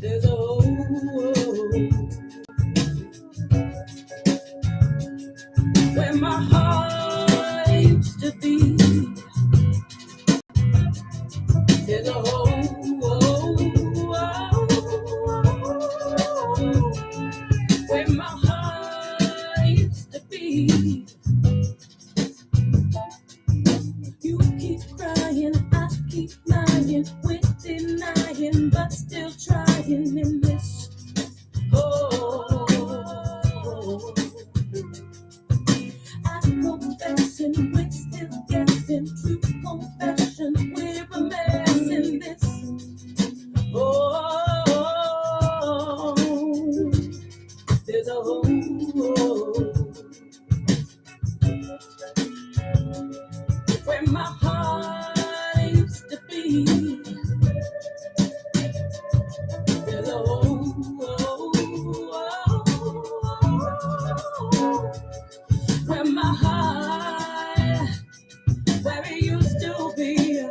There's a where my heart used to be. There's a where my heart used to be. You keep crying, I keep lying, with denying, but still trying in this. Oh, I'm confessing, we're still guessing, true confessions, we're a mess in this. Oh, there's a hole where my heart used to be. There's a hole where my heart, where it used to be.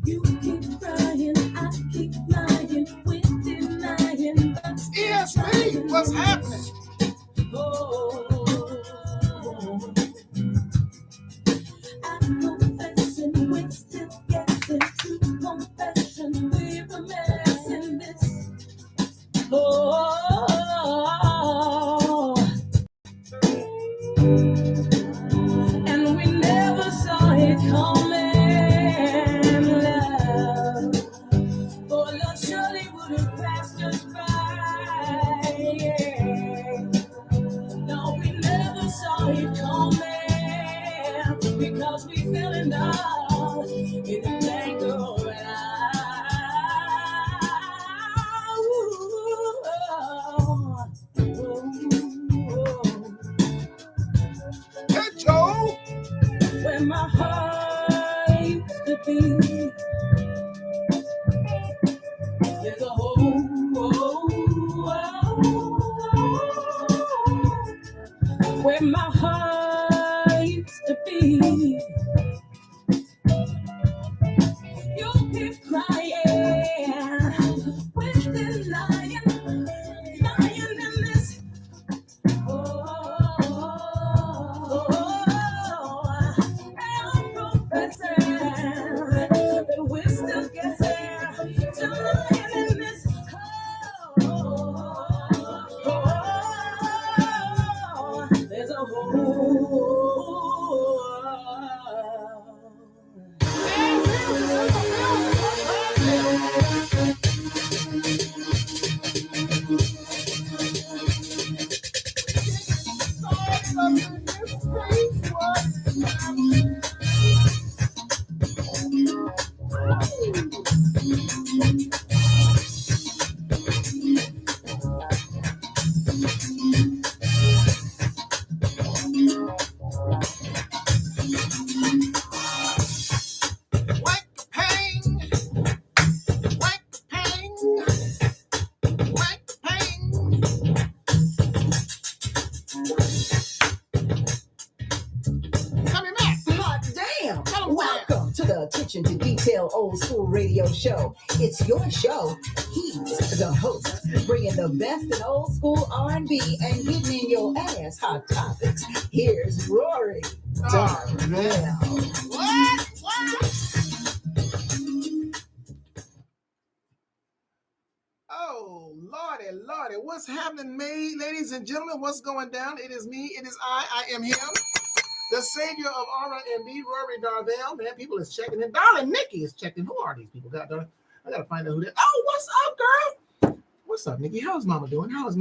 You keep crying, I keep lying, with denying, but ESP, what's happening? I'm confessing, we're still guessing, true confessions, we're a mess in this. And we never saw it coming, love. For love surely would have passed us by, yeah. No, we never saw it coming, because we fell in love in the blink of an eye. Hey, Joe. Where my heart used to be. There's a hole where my heart used to be. You keep crying, with lying, lying in this. I'm confessing that we're still guessing, lying in this. There's a hole. Attention to detail old school radio show. It's your show. He's the host, bringing the best in old school R&B and getting in your ass hot topics. Here's Rory Darnell. What? Oh, Lordy, what's happening, ladies and gentlemen? What's going down? It is me. It is I am him. The savior of R&B, Rory Darvell. Man, people is checking in. Darling Nikki is checking. Who are these people? I got to find out who they are. Oh, what's up, girl? What's up, Nikki? How's Mama doing? How's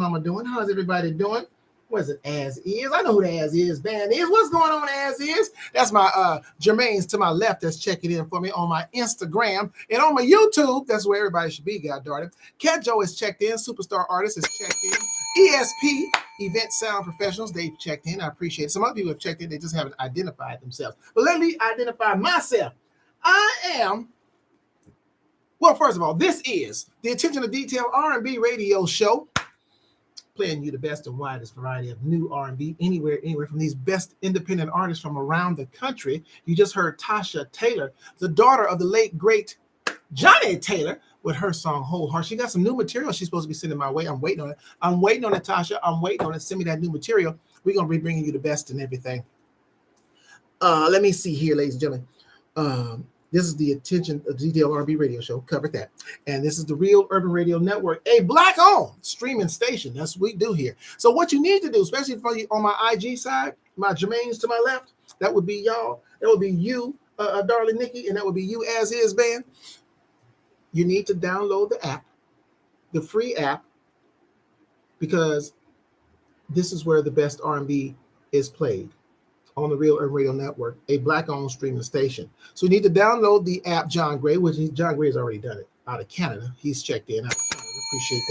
everybody doing? What is it? As is. I know who the As Is band is. What's going on, As Is? That's my Jermaine's to my left that's checking in for me on my Instagram. And on my YouTube, that's where everybody should be, God darn it. Cat Joe is checked in. Superstar Artist is checked in. ESP, Event Sound Professionals, they've checked in. I appreciate it. Some other people have checked in. They just haven't identified themselves. But let me identify myself. I am, well, first of all, this is the Attention to Detail R&B radio show. playing you the best and widest variety of new R&B anywhere from these best independent artists from around the country. You just heard Tasha Taylor, the daughter of the late, great Johnny Taylor, with her song Whole Heart. She got some new material she's supposed to be sending my way. I'm waiting on it. I'm waiting on it, Tasha. I'm waiting on it. Send me that new material. We're going to be bringing you the best and everything. Let me see here, ladies and gentlemen. This is the Attention Detail R&B radio show. Covered that. And this is the Real Urban Radio Network, a Black-owned streaming station. That's what we do here. So what you need to do, especially for you on my IG side, my Jermaine's to my left, that would be y'all. That would be you, darling Nikki, and that would be you as is, band. You need to download the app, the free app, because this is where the best R&B is played. On the Real Urban Radio Network, a Black-owned streaming station. So you need to download the app, John Gray, which John Gray has already done it out of Canada. He's checked in out of Canada. Appreciate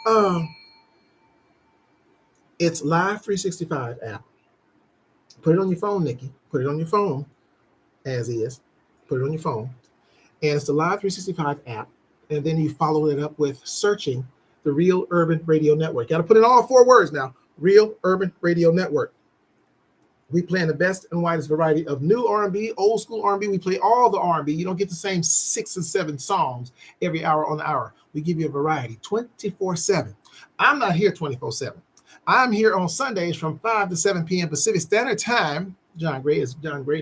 that. It's Live 365 app. Put it on your phone, Nikki. Put it on your phone, as is. Put it on your phone. And it's the Live 365 app. And then you follow it up with searching the Real Urban Radio Network. Got to put in all 4 words now. Real Urban Radio Network. We play in the best and widest variety of new R&B, old school R&B. We play all the R&B. You don't get the same 6 and 7 songs every hour on the hour. We give you a variety 24/7. I'm not here 24/7. I'm here on Sundays from 5 to 7 p.m. Pacific Standard Time. John Gray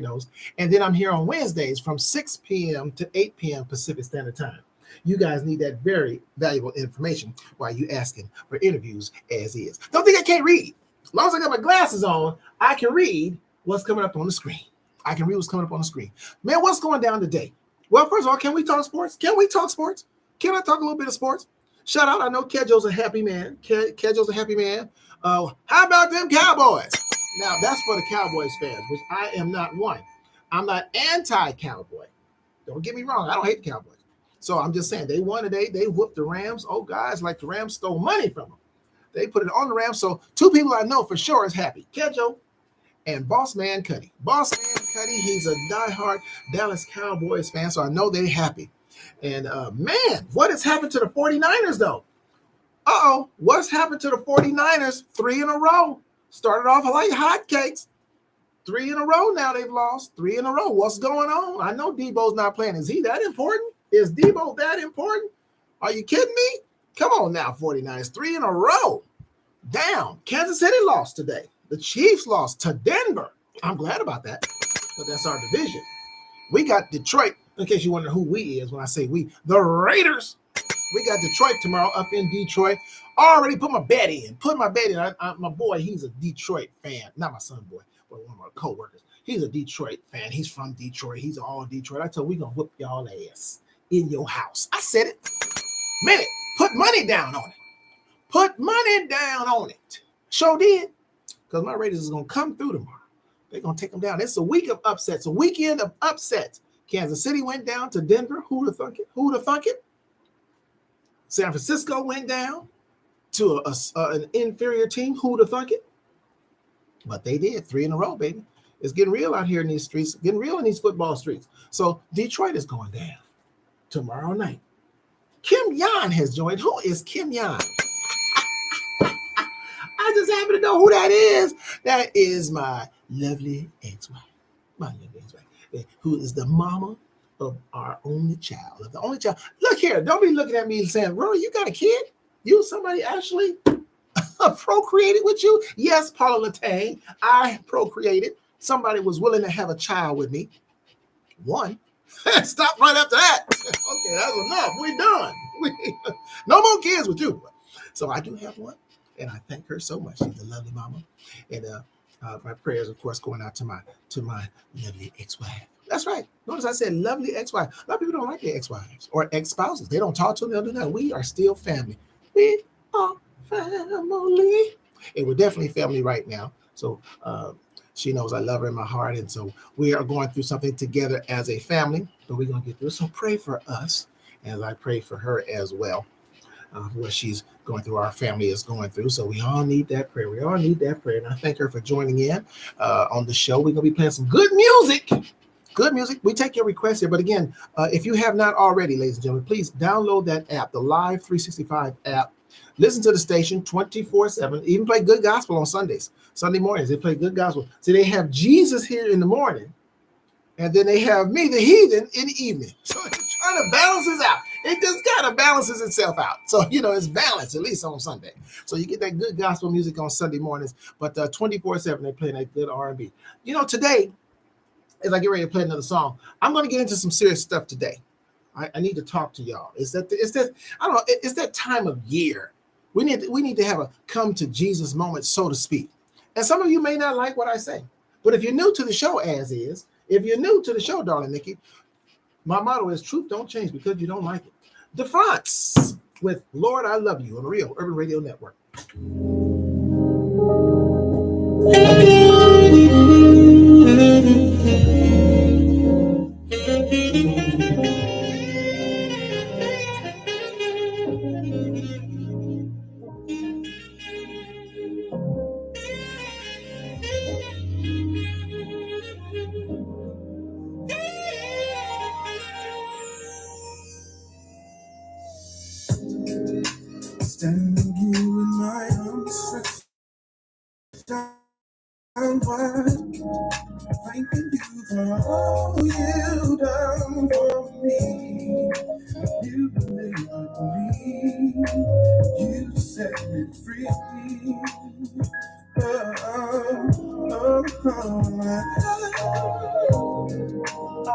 knows. And then I'm here on Wednesdays from 6 p.m. to 8 p.m. Pacific Standard Time. You guys need that very valuable information while you asking for interviews as is. Don't think I can't read. As long as I got my glasses on, I can read what's coming up on the screen. I can read what's coming up on the screen. Man, what's going down today? Well, first of all, can we talk sports? Can we talk sports? Can I talk a little bit of sports? Shout out, I know Kedjo's a happy man. Kedjo's a happy man. How about them Cowboys? Now, that's for the Cowboys fans, which I am not one. I'm not anti-Cowboy. Don't get me wrong. I don't hate the Cowboys. So I'm just saying, they won today. They whooped the Rams. Oh, guys, like the Rams stole money from them. They put it on the Rams. So 2 people I know for sure is happy. Kedjo and Boss Man Cuddy. Boss Man Cuddy, he's a diehard Dallas Cowboys fan, so I know they're happy. And, man, what has happened to the 49ers, though? What's happened to the 49ers? 3 in a row. Started off like hotcakes. 3 in a row now they've lost. 3 in a row. What's going on? I know Debo's not playing. Is he that important? Is Debo that important? Are you kidding me? Come on now, 49ers. 3 in a row. Down. Kansas City lost today. The Chiefs lost to Denver. I'm glad about that, because that's our division. We got Detroit, in case you wonder who we is when I say we, the Raiders. We got Detroit tomorrow up in Detroit. Already put my bet in. My boy, he's a Detroit fan. Not my son boy, but one of my co-workers. He's a Detroit fan. He's from Detroit. He's all Detroit. I told him we're going to whoop y'all ass in your house. I said it. Meant it. Put money down on it. Put money down on it. Sure did. Because my Raiders is going to come through tomorrow. They're going to take them down. It's a week of upsets, a weekend of upsets. Kansas City went down to Denver. Who'd have thunk it? Who'd have thunk it? San Francisco went down to an inferior team. Who'd have thunk it? But they did. 3 in a row, baby. It's getting real out here in these streets, getting real in these football streets. So Detroit is going down tomorrow night. Kim Yan has joined. Who is Kim Yan? I just happen to know who that is. That is my lovely ex-wife. My lovely ex-wife, who is the mama of our only child. Of the only child. Look here. Don't be looking at me and saying, Rory, you got a kid? You, somebody actually procreated with you? Yes, Paula Latang. I procreated. Somebody was willing to have a child with me. One. Stop right after that. Okay, that's enough. We're done. No more kids with you. So I do have one, and I thank her so much. She's a lovely mama. And my prayers, of course, going out to my lovely ex-wife. That's right. Notice I said lovely ex-wife. A lot of people don't like their ex-wives or ex-spouses. They don't talk to them. They'll do that. We are still family. We are family. And we're definitely family right now. So she knows I love her in my heart. And so we are going through something together as a family. But we're going to get through it. So pray for us as I pray for her as well. What she's going through, our family is going through. So we all need that prayer. We all need that prayer. And I thank her for joining in on the show. We're going to be playing some good music. Good music. We take your requests here. But again, if you have not already, ladies and gentlemen, please download that app, the Live 365 app. Listen to the station 24/7. Even play good gospel on Sundays. Sunday mornings, they play good gospel. So they have Jesus here in the morning, and then they have me, the heathen, in the evening. So it's trying to balance this out. It just kind of balances itself out. So, it's balanced, at least on Sunday. So you get that good gospel music on Sunday mornings, but 24/7, they're playing that good R&B. Today, as I get ready to play another song, I'm going to get into some serious stuff today. I need to talk to y'all. It's that I don't know. It's that time of year. We need to have a come to Jesus moment, so to speak. And some of you may not like what I say, but if you're new to the show, if you're new to the show, darling Nikki, my motto is truth don't change because you don't like it. The Fronts with Lord I Love You on the Real Urban Radio Network. Standing here in my arms stretched out wide, thanking you for all you've done for me. You delivered me, you set me free. I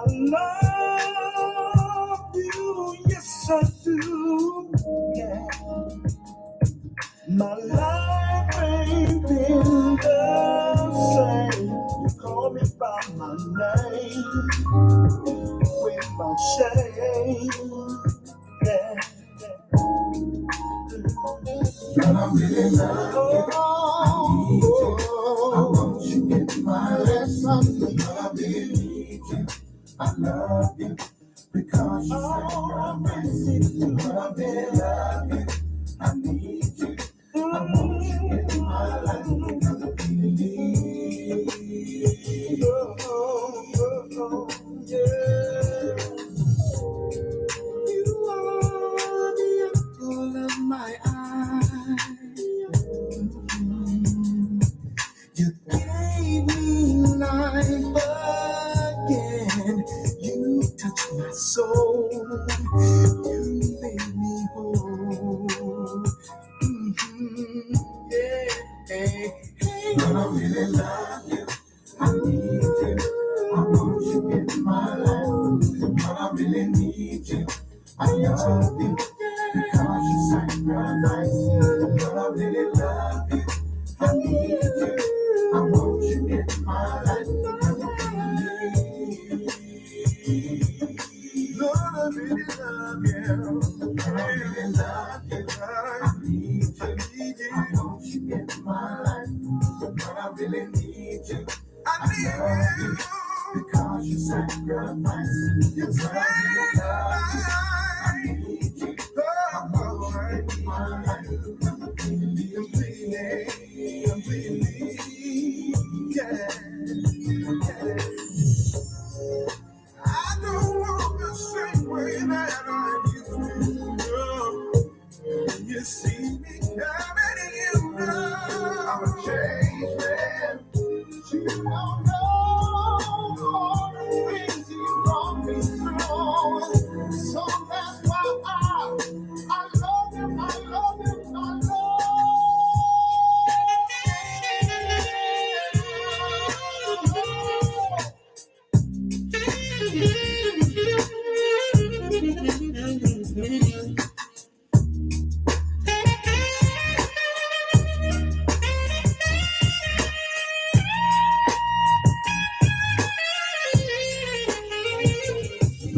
love you, yes I do. Yeah. My life ain't been the same. You call me by my name with my shame. Yeah. God, I really love you. I want you in my life. God, I really need you. I love you because you sacrificed. God, I really love you. I need you. I want you in my life because I really need you. Yeah. You are the apple of my eye. You gave me life again. You touched my soul. You made me whole. Yeah. Hey. But I really love you. I need you. I want you in my life. But I really need you. I love you because you sacrificed. But I really love you. I need you. I want you in my life. Lord, I really love you. I really love you. I need you. I want you in my life. But I really need you. I love you because you sacrificed. You sacrificed. I need you. I want you in my life. Completely. Yeah. I don't walk the same way that I used to. You see me coming in, you know I'm a changed man. You don't know all the things you brought me through. So that's why I love you, I love you, I love you.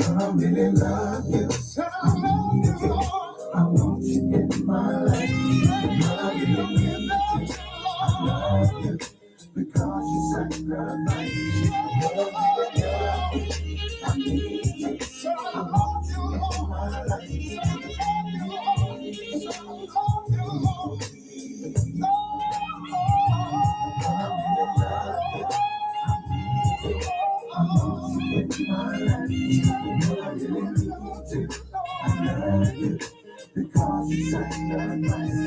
I really love you. I need you. I want you in my life. I really love you. I love you because you sacrificed. I need you. I want you in my life. Because you sacrificed.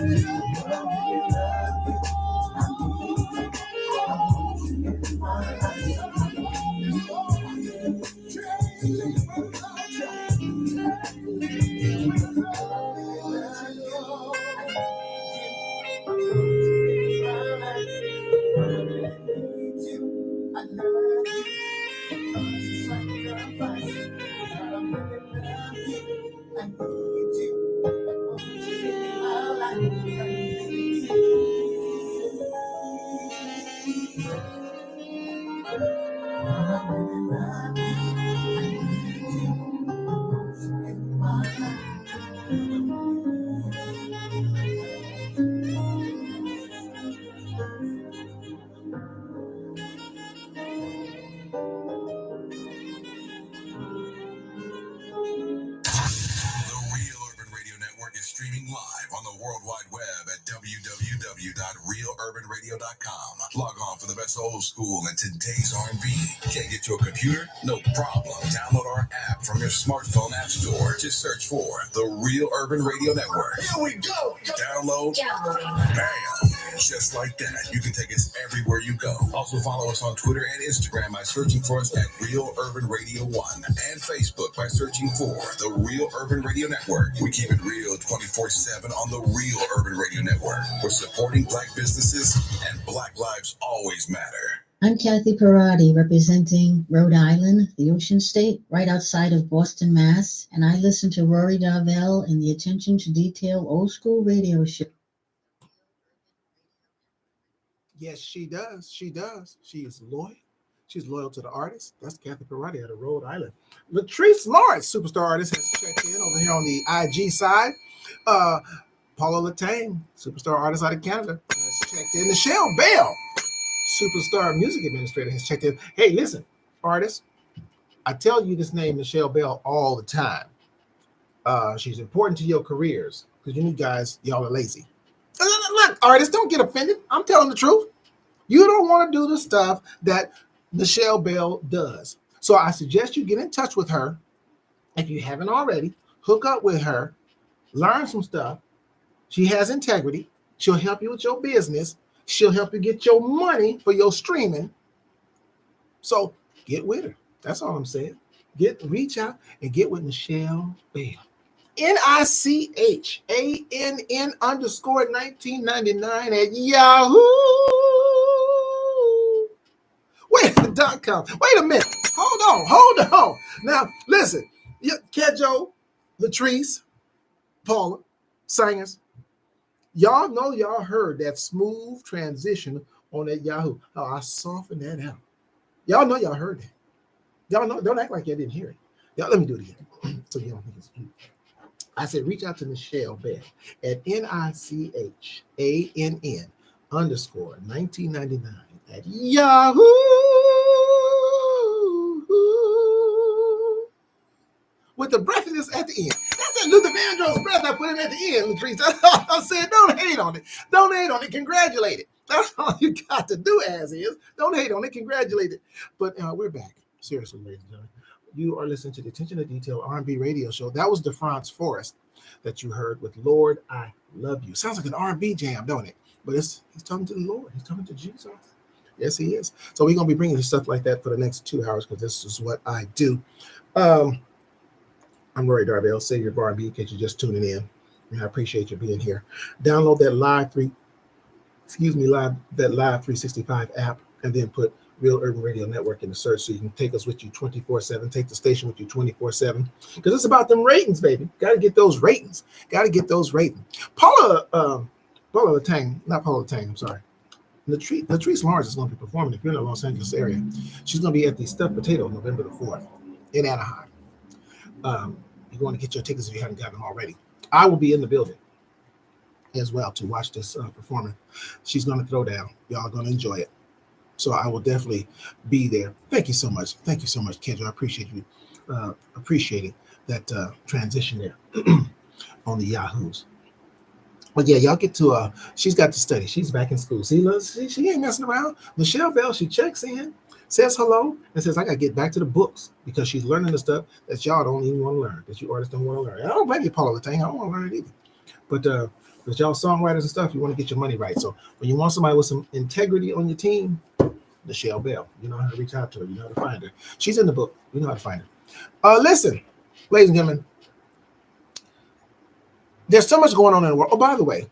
Streaming live on the World Wide Web at www.realurbanradio.com. Log on for the best old school and today's R&B. Can't get to a computer? No problem. Download our app from your smartphone app store. Just search for the Real Urban Radio Network. Here we go. Download. Bam. Just like that. You can take us everywhere you go. Also follow us on Twitter and Instagram by searching for us at Real Urban Radio 1 and Facebook by searching for the Real Urban Radio Network. We keep it real 24/7 on the Real Urban Radio Network. We're supporting Black businesses and Black lives always matter. I'm Kathy Parati, representing Rhode Island, the Ocean State, right outside of Boston, Mass. And I listen to Rory Darvell in the Attention to Detail Old School Radio Show. Yes, she does. She does. She is loyal. She's loyal to the artist. That's Kathy Parati out of Rhode Island. Latrice Lawrence, superstar artist, has checked in over here on the IG side. Paula Latang, superstar artist out of Canada, has checked in. Michelle Bell, superstar music administrator, has checked in. Hey, listen, artists, I tell you this name, Michelle Bell, all the time. She's important to your careers because you guys, y'all are lazy. Look, artists, don't get offended. I'm telling the truth. You don't want to do the stuff that Michelle Bell does. So I suggest you get in touch with her. If you haven't already, hook up with her, learn some stuff. She has integrity. She'll help you with your business. She'll help you get your money for your streaming. So get with her. That's all I'm saying. Reach out and get with Michelle Bell. NICHANN_1999 at Yahoo.com. Wait a minute. Hold on. Now, listen. Kedjo, Latrice, Paula, singers. Y'all know y'all heard that smooth transition on that Yahoo. Oh, I softened that out. Y'all know y'all heard that. Y'all know. Don't act like y'all didn't hear it. Y'all, let me do it again so you don't think it's cute. I said, reach out to Michelle Bell at NICHANN_1999 at Yahoo. With the breathiness at the end. That's that Luther Vandross breath I put in at the end, Latrice. I said, don't hate on it. Don't hate on it. Congratulate it. That's all you got to do as is. Don't hate on it. Congratulate it. But we're back. Seriously, ladies and gentlemen. You are listening to the Attention to Detail R&B radio show. That was DeFrance Forrest that you heard with Lord, I Love You. Sounds like an R&B jam, don't it? But he's talking to the Lord. He's talking to Jesus. Yes, he is. So we're going to be bringing you stuff like that for the next 2 hours because this is what I do. I'm Rory Darvell, Savior of R&B, in case you're just tuning in. And I appreciate you being here. Download that Live 365 app and then put Real Urban Radio Network in the search so you can take us with you 24/7, take the station with you 24/7. Because it's about them ratings, baby. Got to get those ratings. Paula Latang, not Paula Latang, I'm sorry. Latrice Lawrence is going to be performing if you're in the Los Angeles area. She's going to be at the Stuffed Potato November the 4th in Anaheim. You're going to get your tickets if you haven't gotten them already. I will be in the building as well to watch this performance. She's going to throw down. Y'all are going to enjoy it. So I will definitely be there. Thank you so much. Thank you so much, Kendra. I appreciate you appreciating that transition there on the Yahoos. But yeah, y'all get to she's got to study. She's back in school. She ain't messing around. Michelle Bell, she checks in, says hello, and says, I gotta get back to the books because she's learning the stuff that y'all don't even want to learn, that you artists don't want to learn. I don't blame you, Paula Latang. I don't want to learn it either. But y'all songwriters and stuff, you want to get your money right. So when you want somebody with some integrity on your team, Michelle Bell, you know how to reach out to her, you know how to find her. She's in the book, you know how to find her. Listen, ladies and gentlemen, there's so much going on in the world. Oh, by the way,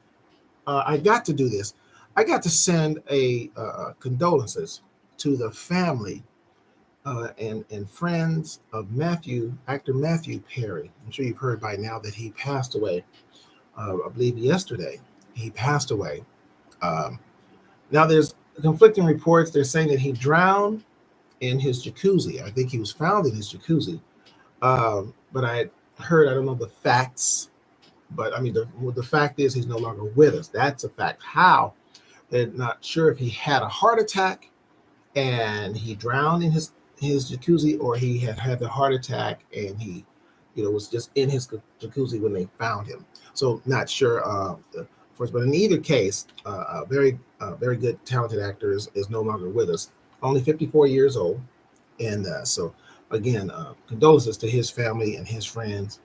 I got to do this. I got to send a condolences to the family and friends of actor Matthew Perry. I'm sure you've heard by now that he passed away. I believe yesterday he passed away. Now there's conflicting reports. They're saying that he drowned. in his jacuzzi. I think he was found in his jacuzzi. But I heard, I don't know the facts, but I mean, the fact is he's no longer with us. That's a fact. How? They're not sure if he had a heart attack and he drowned in his jacuzzi, or he had the heart attack and he, was just in his jacuzzi when they found him. So not sure. First, but in either case, a very good, talented actor is no longer with us. Only 54 years old, and so again, condolences to his family and his friends.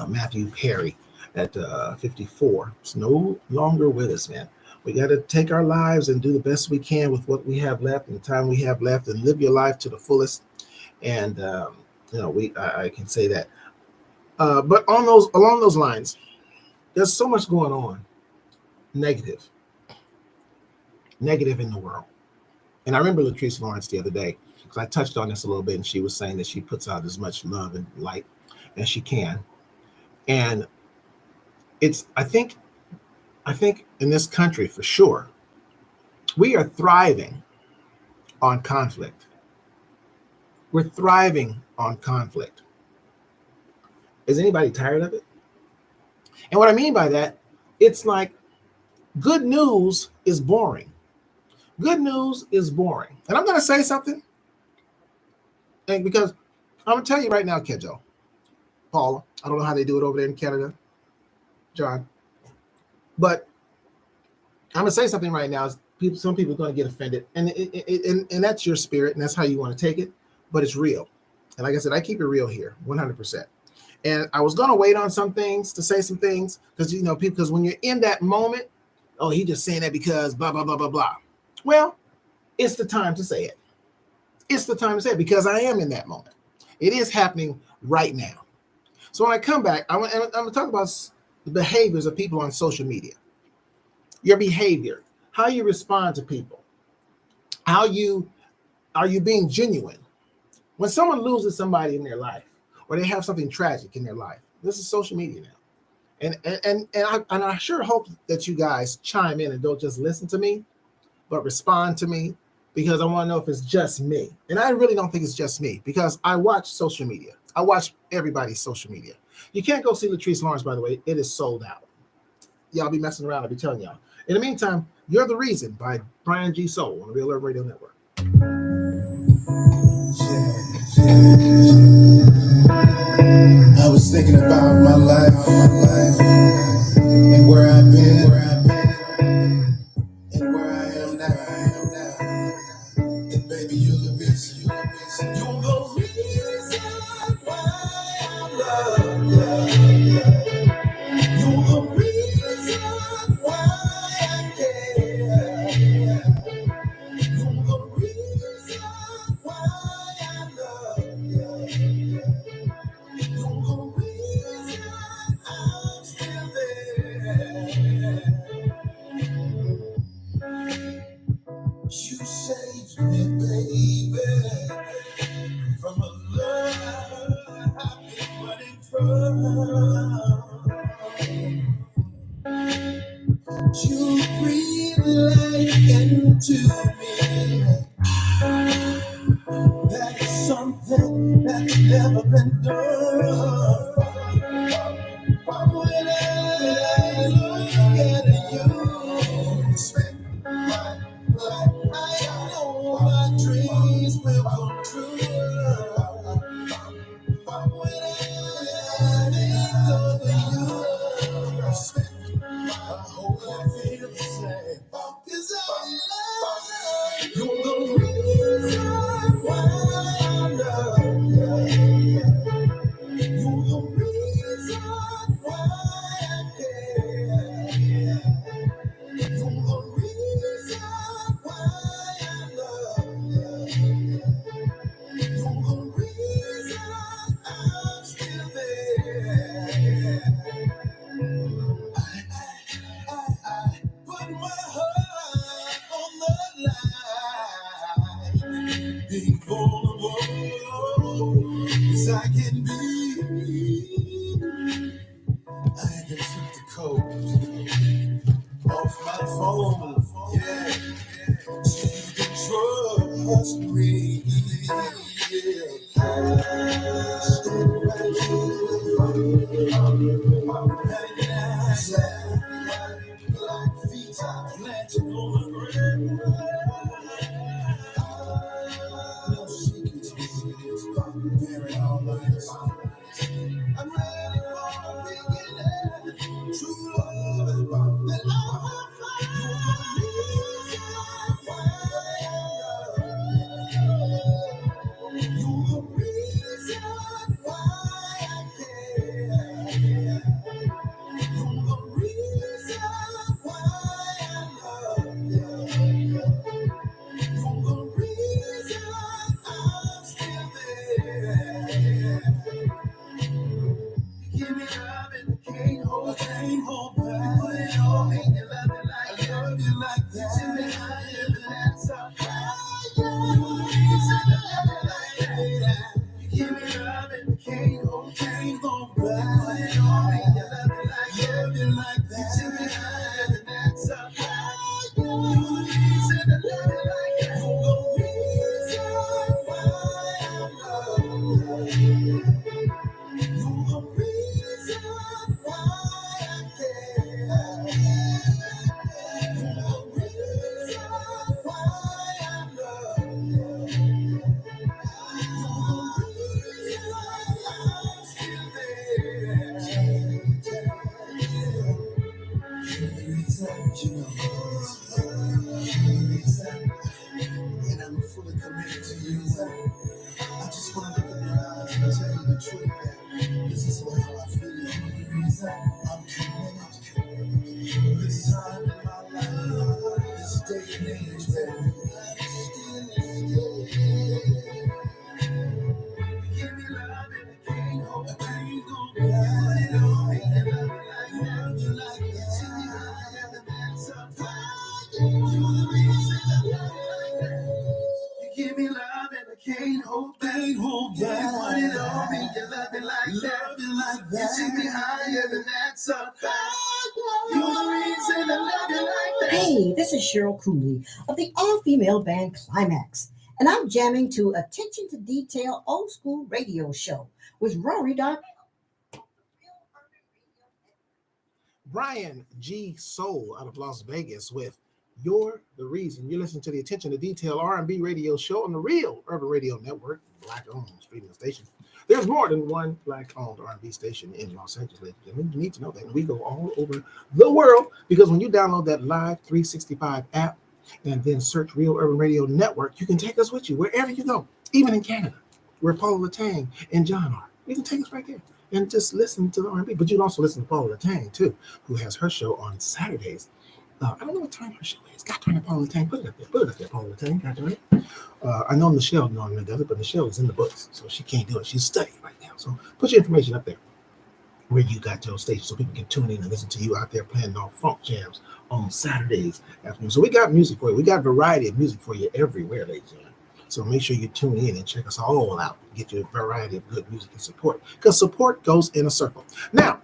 Matthew Perry at 54. It's no longer with us, man. We got to take our lives and do the best we can with what we have left and the time we have left, and live your life to the fullest. And I can say that. But along those lines, there's so much going on, negative in the world. And I remember Latrice Lawrence the other day, because I touched on this a little bit, and she was saying that she puts out as much love and light as she can. And I think in this country, for sure, we are thriving on conflict. We're thriving on conflict. Is anybody tired of it? And what I mean by that, it's like good news is boring. Good news is boring. And I'm going to say something, and because I'm going to tell you right now, Kedjo, Paula, I don't know how they do it over there in Canada, John, but I'm going to say something right now. Some people are going to get offended, and that's your spirit, and that's how you want to take it, but it's real. And like I said, I keep it real here, 100%. And I was going to wait on some things to say some things, because when you're in that moment, oh, he just saying that because blah, blah, blah, blah, blah. Well, it's the time to say it. It's the time to say it, because I am in that moment. It is happening right now. So when I come back, I'm going to talk about the behaviors of people on social media. Your behavior, how you respond to people, are you being genuine? When someone loses somebody in their life, or they have something tragic in their life, this is social media now. And I sure hope that you guys chime in and don't just listen to me, but respond to me, because I want to know if it's just me. And I really don't think it's just me, because I watch social media. I watch everybody's social media. You can't go see Latrice Lawrence, by the way. It is sold out. Y'all be messing around. I'll be telling y'all. In the meantime, You're the Reason by Brian G. Soul on the Real Urban Radio Network. I was thinking about my life and where I've been and where I am now. And baby, you're the reason. You're the reason why I love you. You're the reason why I care. You're the reason why I love you. You're the reason I'm still there. You saved me, baby, from a love I've been running from. You breathe life into me. That is something that's never been done. When I look at you, spend my life, I know my dreams will come true. When I think of you, spend my whole life feel the same. 'Cause I love you. You're the reason why I love you. You're the reason why I care. You're the reason why I love you. You're the reason I'm still there. I put my heart on the line. I'm ready for a beginning. True love, that love will find. You're the reason why I care. You're the reason why I love you. You're the reason I'm still there. Give me love and can't hold back. Put it on me, you love it like I love you like that. Send me higher than that, so higher. You reason to love it like that. You give me love and can't hold back. Put it on me, you love it like I love you like that. Send me higher than that, so higher. You reason to love it like that. The reason why I love you. You're the reason why I care. You're the reason why I love you. You're the reason I'm still there. And I'm fully committed to you. I just want to look in your eyes and tell you the truth that this is what how I feel. I'm committed. This time in my life, this day and age, baby. Give me love and I can't hold it. I ain't gonna lie. It all ain't love you like that. See me higher than that, so fire. You're the reason I love you like that. You give me love and I can't hold back. You put it on me, you love it like that. You take me higher than that, so you're the reason I love you like that. Hey, this is Cheryl Cooley of the all-female band Climax, and I'm jamming to Attention to Detail Old School Radio Show with Rory Dark. Brian G. Soul out of Las Vegas with You're the Reason. You're listening to the Attention to Detail R&B radio show on the Real Urban Radio Network, Black-owned streaming station. There's more than one Black-owned R&B station in Los Angeles, ladies and gentlemen. You need to know that. We go all over the world because when you download that Live 365 app and then search Real Urban Radio Network, you can take us with you wherever you go, even in Canada, where Paula Latang and John are. You can take us right there and just listen to the R&B. But you can also listen to Paula Latang, too, who has her show on Saturdays. I don't know what time her show is. Got to turn it, Paula Latang. Put it up there. Put it up there, Paula Latang. Got to turn it. I know Michelle normally does it, but Michelle is in the books, so she can't do it. She's studying right now. So put your information up there where you got your station so people can tune in and listen to you out there playing our funk jams on Saturdays afternoon. So we got music for you. We got a variety of music for you everywhere, ladies and gentlemen. So make sure you tune in and check us all out. Get your variety of good music and support, because support goes in a circle. Now,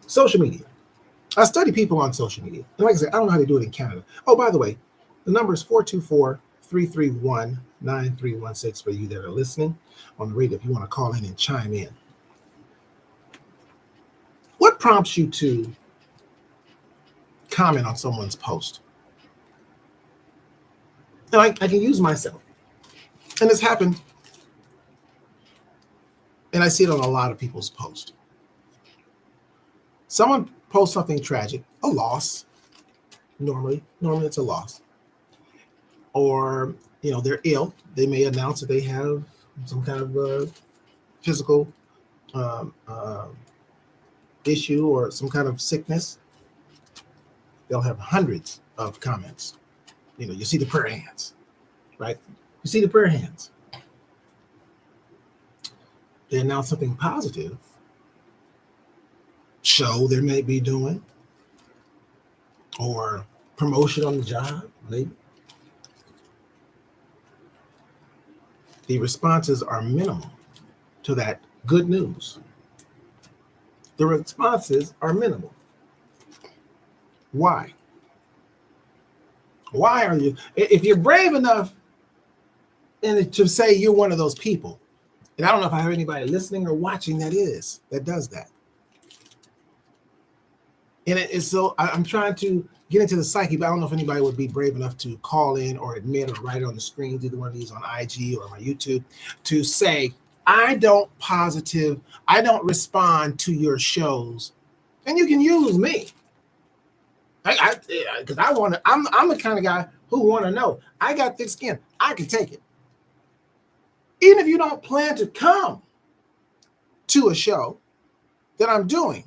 social media. I study people on social media. And like I said, I don't know how they do it in Canada. Oh, by the way, the number is 424-331-9316 for you that are listening on the radio if you want to call in and chime in. What prompts you to comment on someone's post? Now, I can use myself. And it's happened. And I see it on a lot of people's posts. Someone posts something tragic, a loss. Normally it's a loss. Or, they're ill. They may announce that they have some kind of physical issue or some kind of sickness. They'll have hundreds of comments. You see the prayer hands, right? You see the prayer hands. They announce something positive. Show they may be doing, or promotion on the job, maybe. The responses are minimal to that good news. The responses are minimal. Why? Why are you? If you're brave enough and to say you're one of those people, and I don't know if I have anybody listening or watching that does that. And it's so I'm trying to get into the psyche, but I don't know if anybody would be brave enough to call in or admit or write it on the screen, either one of these on IG or my YouTube, to say, I don't respond to your shows, and you can use me. Because I'm the kind of guy who want to know. I got thick skin. I can take it. Even if you don't plan to come to a show that I'm doing,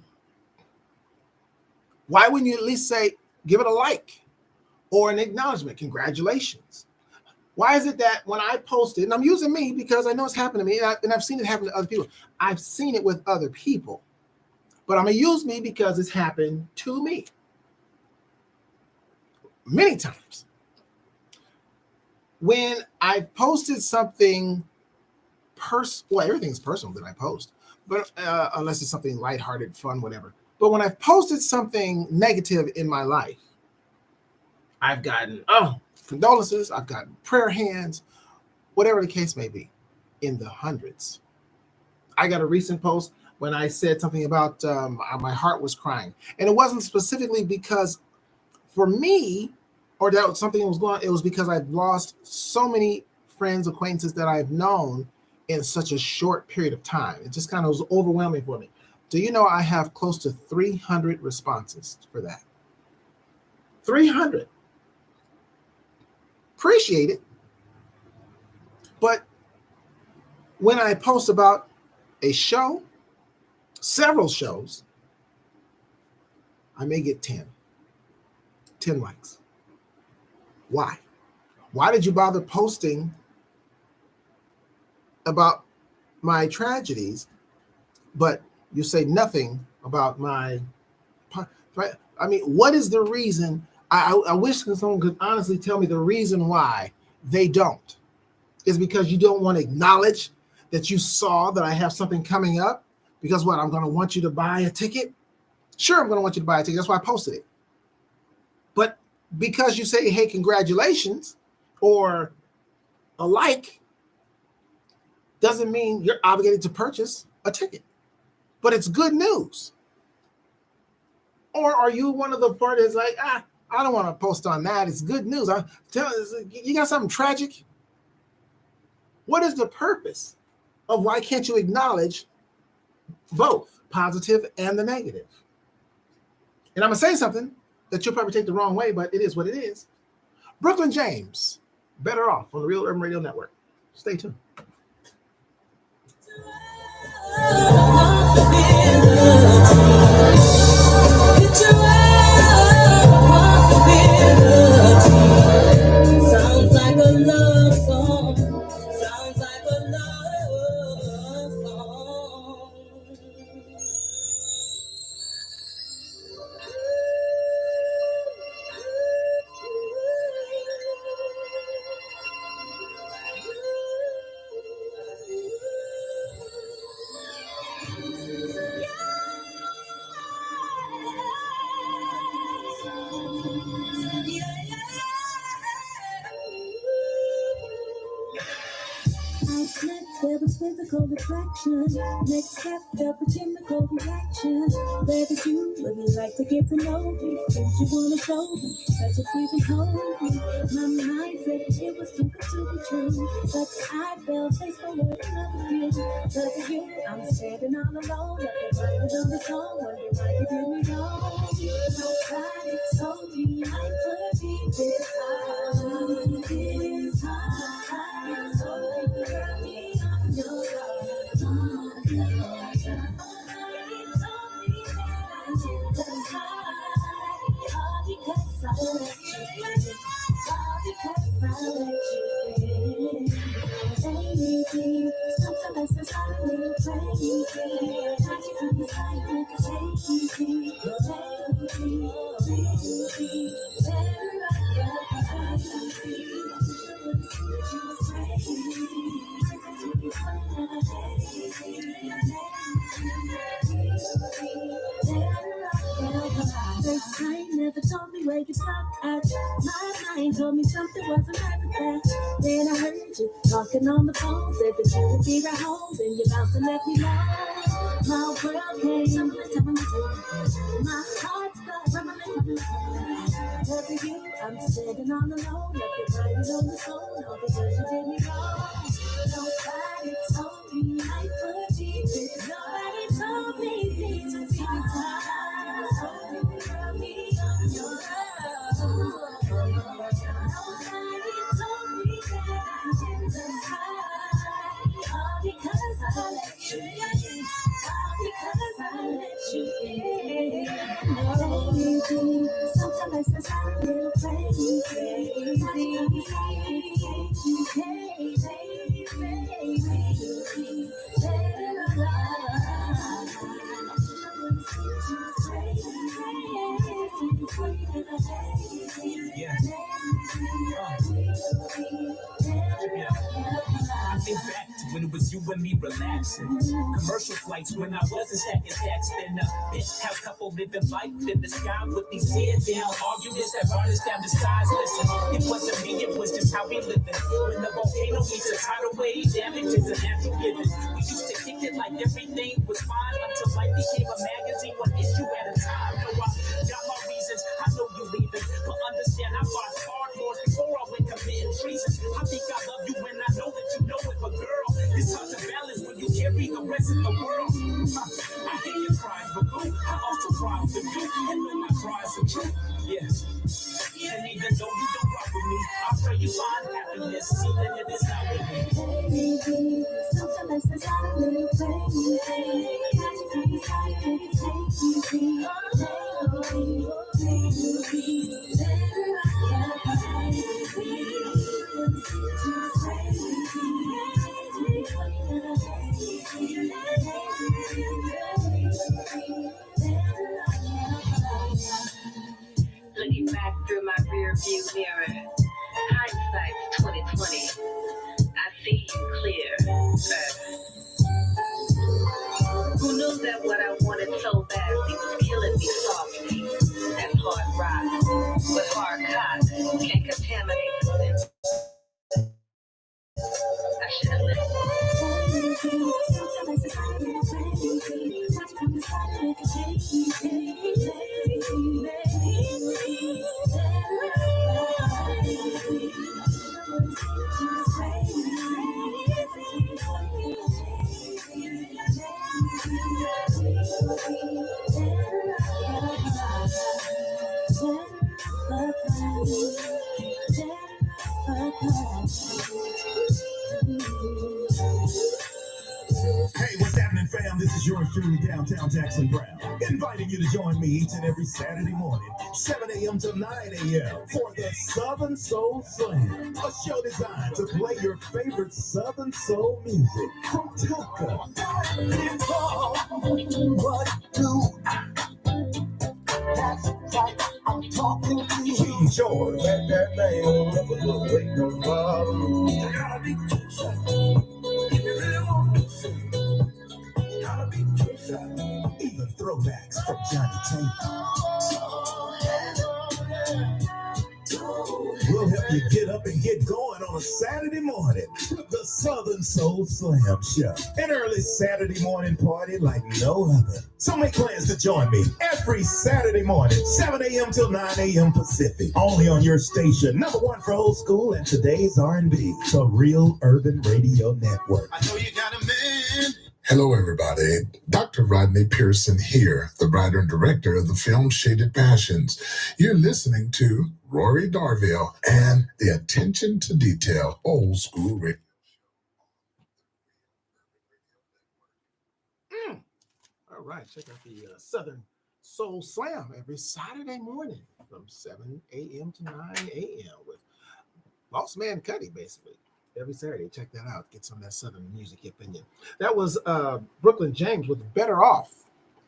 why wouldn't you at least say, give it a like or an acknowledgement? Congratulations. Why is it that when I post it, and I'm using me because I know it's happened to me, and I've seen it happen to other people. I've seen it with other people. But I'm going to use me because it's happened to me many times. When I posted something well, everything's personal that I post, but unless it's something lighthearted, fun, whatever. But when I've posted something negative in my life, I've gotten condolences, I've gotten prayer hands, whatever the case may be, in the hundreds. I got a recent post when I said something about my heart was crying. And it wasn't specifically because for me, or that something was going on, it was because I've lost so many friends, acquaintances that I've known in such a short period of time. It just kind of was overwhelming for me. Do you know I have close to 300 responses for that? 300. Appreciate it. But when I post about a show, several shows, I may get 10 likes. Why? Why did you bother posting about my tragedies, but you say nothing about my, right? I mean, what is the reason? I wish someone could honestly tell me the reason why they don't. Is because you don't want to acknowledge that you saw that I have something coming up? Because what, I'm going to want you to buy a ticket? Sure, I'm going to want you to buy a ticket. That's why I posted it. But because you say, hey, congratulations, or a like, doesn't mean you're obligated to purchase a ticket. But it's good news. Or are you one of the parties like, I don't want to post on that. It's good news. You got something tragic? What is the purpose of why can't you acknowledge both positive and the negative? And I'm going to say something that you'll probably take the wrong way, but it is what it is. Brooklyn James, Better Off on the Real Urban Radio Network. Stay tuned. Sounds like a love song. Sounds like a love song. There was physical attraction. Next step, felt the chemical reaction. Baby, you would like to get to know me. Don't you wanna show me? Touch a squeeze and hold me. My mind said it was too good to be true, but I felt taste for what another you. Cause of you, I'm standing all alone. Left and right on the song, wondering why you did me wrong. Nobody told me I could be this high. This high. You told me, girl, me. First time never told me where you stop at. My mind told me something wasn't right with that. Then I heard you talking on the phone, said that you would be right home, then you bounced and left me alone. My world came, my heart stopped. Because of you, I'm standing all alone, left your body on the phone, all because you did me wrong. Nobody told me life would be this. Nobody told me things would be this hard. Nobody told me on your love. Nobody told me that I did this hard. All because I let you in. All because I let you in. Baby, sometimes it's a little crazy. I think back to when it was you and me relaxing. Commercial flights when I wasn't stacking stacks. Then a penthouse couple living life in the sky with these head down arguments that brought us down the skies. Listen, it wasn't me, it was just how we living. When the volcano meets a tidal wave, damage is a natural given. We used to kick it like everything was fine until life became a magazine, one issue at a time. No, I got my reasons, I know you leaving, but understand I fought hard for it before I went committing treason. I think I love you and I know that you know it, but girl, it's hard to balance when you carry the rest of the world. I hear your cries, but boo, I also cry for you, and when my cries are true, yes. And even though you don't rock with me, I pray you find happiness, even if it's not with me. Baby, sometimes it's a little crazy. Looking back through my rear view mirror, hindsight's 2020. I see you clear. Who knew that what I wanted so badly was killing me softly? That's hard rock, but hard cotton can contaminate the sense. I should have listened. Hey, what's happening, fam? This is yours truly, Downtown Jackson Brown, inviting you to join me each and every Saturday morning, 7 a.m. to 9 a.m. for the Southern Soul Slam, a show designed to play your favorite Southern Soul music from Tucker. King George. Let that thing on up a little weight, no problem. You gotta be too shy. If you really want to sing, you gotta be too shy. Even throwbacks from Johnny Taylor. We'll help you get up and get going on a Saturday morning with the Southern Soul Slam Show. An early Saturday morning party like no other. So make plans to join me every Saturday morning, 7 a.m. till 9 a.m. Pacific. Only on your station, number one for old school and today's R&B, the Real Urban Radio Network. I know you got a man. Hello, everybody. Dr. Rodney Pearson here, the writer and director of the film Shaded Passions. You're listening to Rory Darville and the Attention to Detail Old School Radio. All right, check out the Southern Soul Slam every Saturday morning from 7 a.m. to 9 a.m. with Boss Man Cuddy, basically. Every Saturday, check that out. Get some of that Southern music opinion. That was Brooklyn James with Better Off,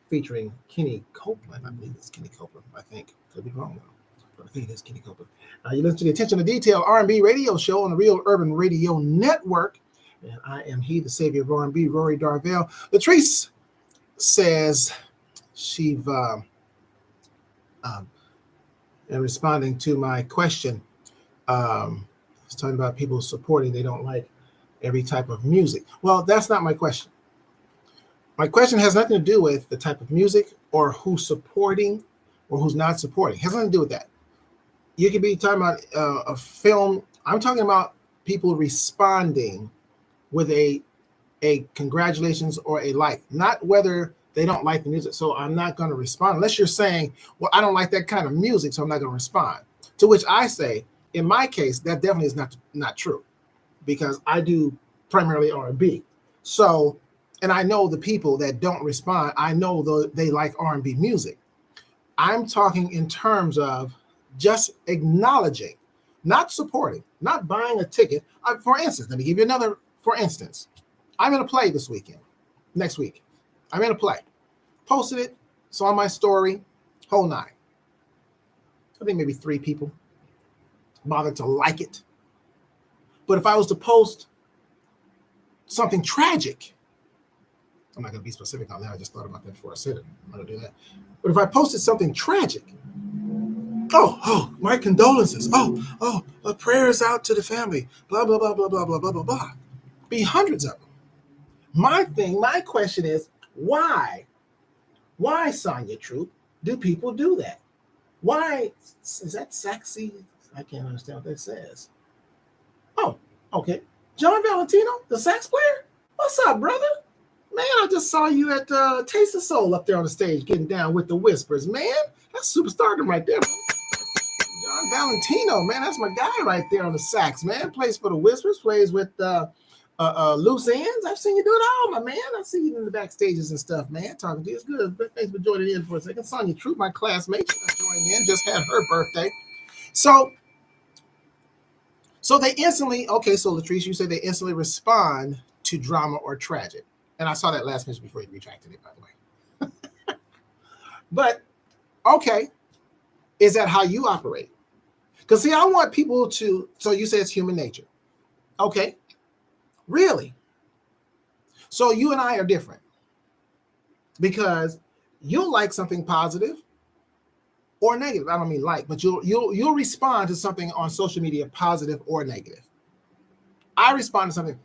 featuring Kenny Copeland. I believe it's Kenny Copeland. I think. Could be wrong, though. But I think it is Kenny Copeland. You listen to the Attention to Detail R&B radio show on the Real Urban Radio Network. And I am he, the savior of R&B, Rory Darville. Latrice says she's and responding to my question, It's talking about people supporting, they don't like every type of music. Well, that's not my question. My question has nothing to do with the type of music or who's supporting or who's not supporting. It has nothing to do with that. You could be talking about a film. I'm talking about people responding with a congratulations or a like, not whether they don't like the music. So I'm not going to respond unless you're saying, well, I don't like that kind of music, so I'm not going to respond. To which I say, in my case, that definitely is not true, because I do primarily R&B. So, and I know the people that don't respond, I know they like R&B music. I'm talking in terms of just acknowledging, not supporting, not buying a ticket. For instance, let me give you another, for instance. I'm in a play this weekend, next week. I'm in a play. Posted it, saw my story, whole nine. I think maybe 3 people bothered to like it. But if I was to post something tragic, I'm not going to be specific on that. I just thought about that before I said it. I'm not going to do that. But if I posted something tragic, my condolences. Prayers out to the family. Blah, blah, blah, blah, blah, blah, blah, blah, blah. Be hundreds of them. My question is, why? Why, Sonia Troop, do people do that? Why? Is that sexy? I can't understand what that says. Oh, okay. John Valentino, the sax player? What's up, brother? Man, I just saw you at Taste of Soul up there on the stage getting down with the Whispers, man. That's superstardom right there, bro. John Valentino, man, that's my guy right there on the sax, man. Plays for the Whispers, plays with Loose Ends. I've seen you do it all, my man. I've seen you in the backstages and stuff, man. Talking to you, it's good. Thanks for joining in for a second. Sonia Troop, my classmate, joined in, just had her birthday. So they instantly, okay, so Latrice, you said they instantly respond to drama or tragic. And I saw that last message before you retracted it, by the way. But, okay, is that how you operate? Because, see, I want people to, so you say it's human nature. Okay, really? So you and I are different. Because you'll like something positive or negative. I don't mean like, but you'll respond to something on social media, positive or negative. I respond to something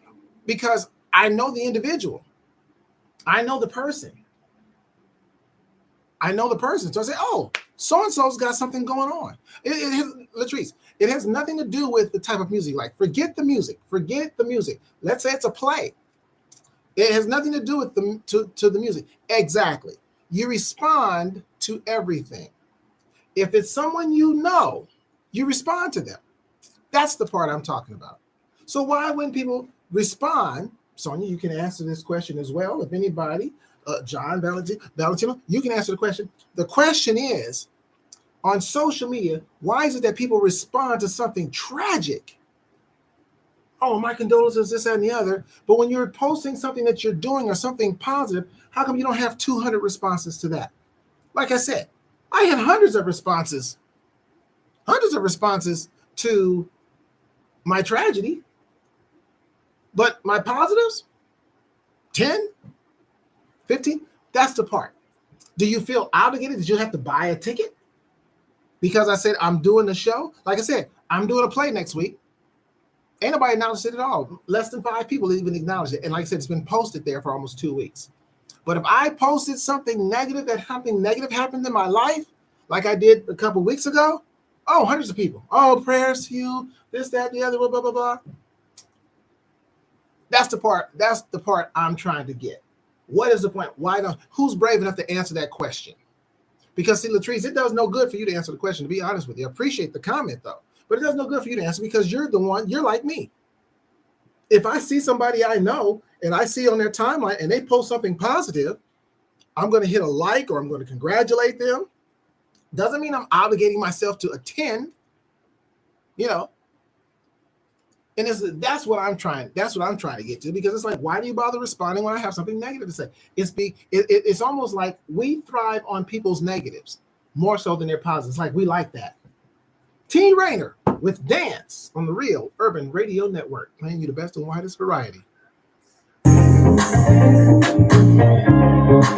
because I know the individual. I know the person. So I say, oh, so-and-so's got something going on. Latrice, it has nothing to do with the type of music. Like, forget the music. Let's say it's a play. It has nothing to do with the music. Exactly. You respond to everything. If it's someone you know, you respond to them. That's the part I'm talking about. So why, when people respond, Sonia, you can answer this question as well. If anybody, John Valentino, you can answer the question. The question is, on social media, why is it that people respond to something tragic? Oh, my condolences, this, that, and the other. But when you're posting something that you're doing or something positive, how come you don't have 200 responses to that? Like I said, I had hundreds of responses to my tragedy. But my positives, 10, 15, that's the part. Do you feel obligated? Did you have to buy a ticket? Because I said, I'm doing the show. Like I said, I'm doing a play next week. Ain't nobody acknowledged it at all. Less than 5 people even acknowledged it. And like I said, it's been posted there for almost 2 weeks. But if I posted something negative, happened in my life, like I did a couple weeks ago, oh, hundreds of people. Oh, prayers to you, this, that, the other, blah, blah, blah, blah. That's the part I'm trying to get. What is the point? Who's brave enough to answer that question? Because, see, Latrice, it does no good for you to answer the question, to be honest with you. I appreciate the comment, though. But it does no good for you to answer because you're like me. If I see somebody I know and I see on their timeline and they post something positive, I'm going to hit a like or I'm going to congratulate them. Doesn't mean I'm obligating myself to attend, And that's what I'm trying to get to, because it's like, why do you bother responding when I have something negative to say? It's almost like we thrive on people's negatives more so than their positives. Like, we like that. Teen Rainer with Dance on the Real Urban Radio Network, playing you the best and widest variety. Homie,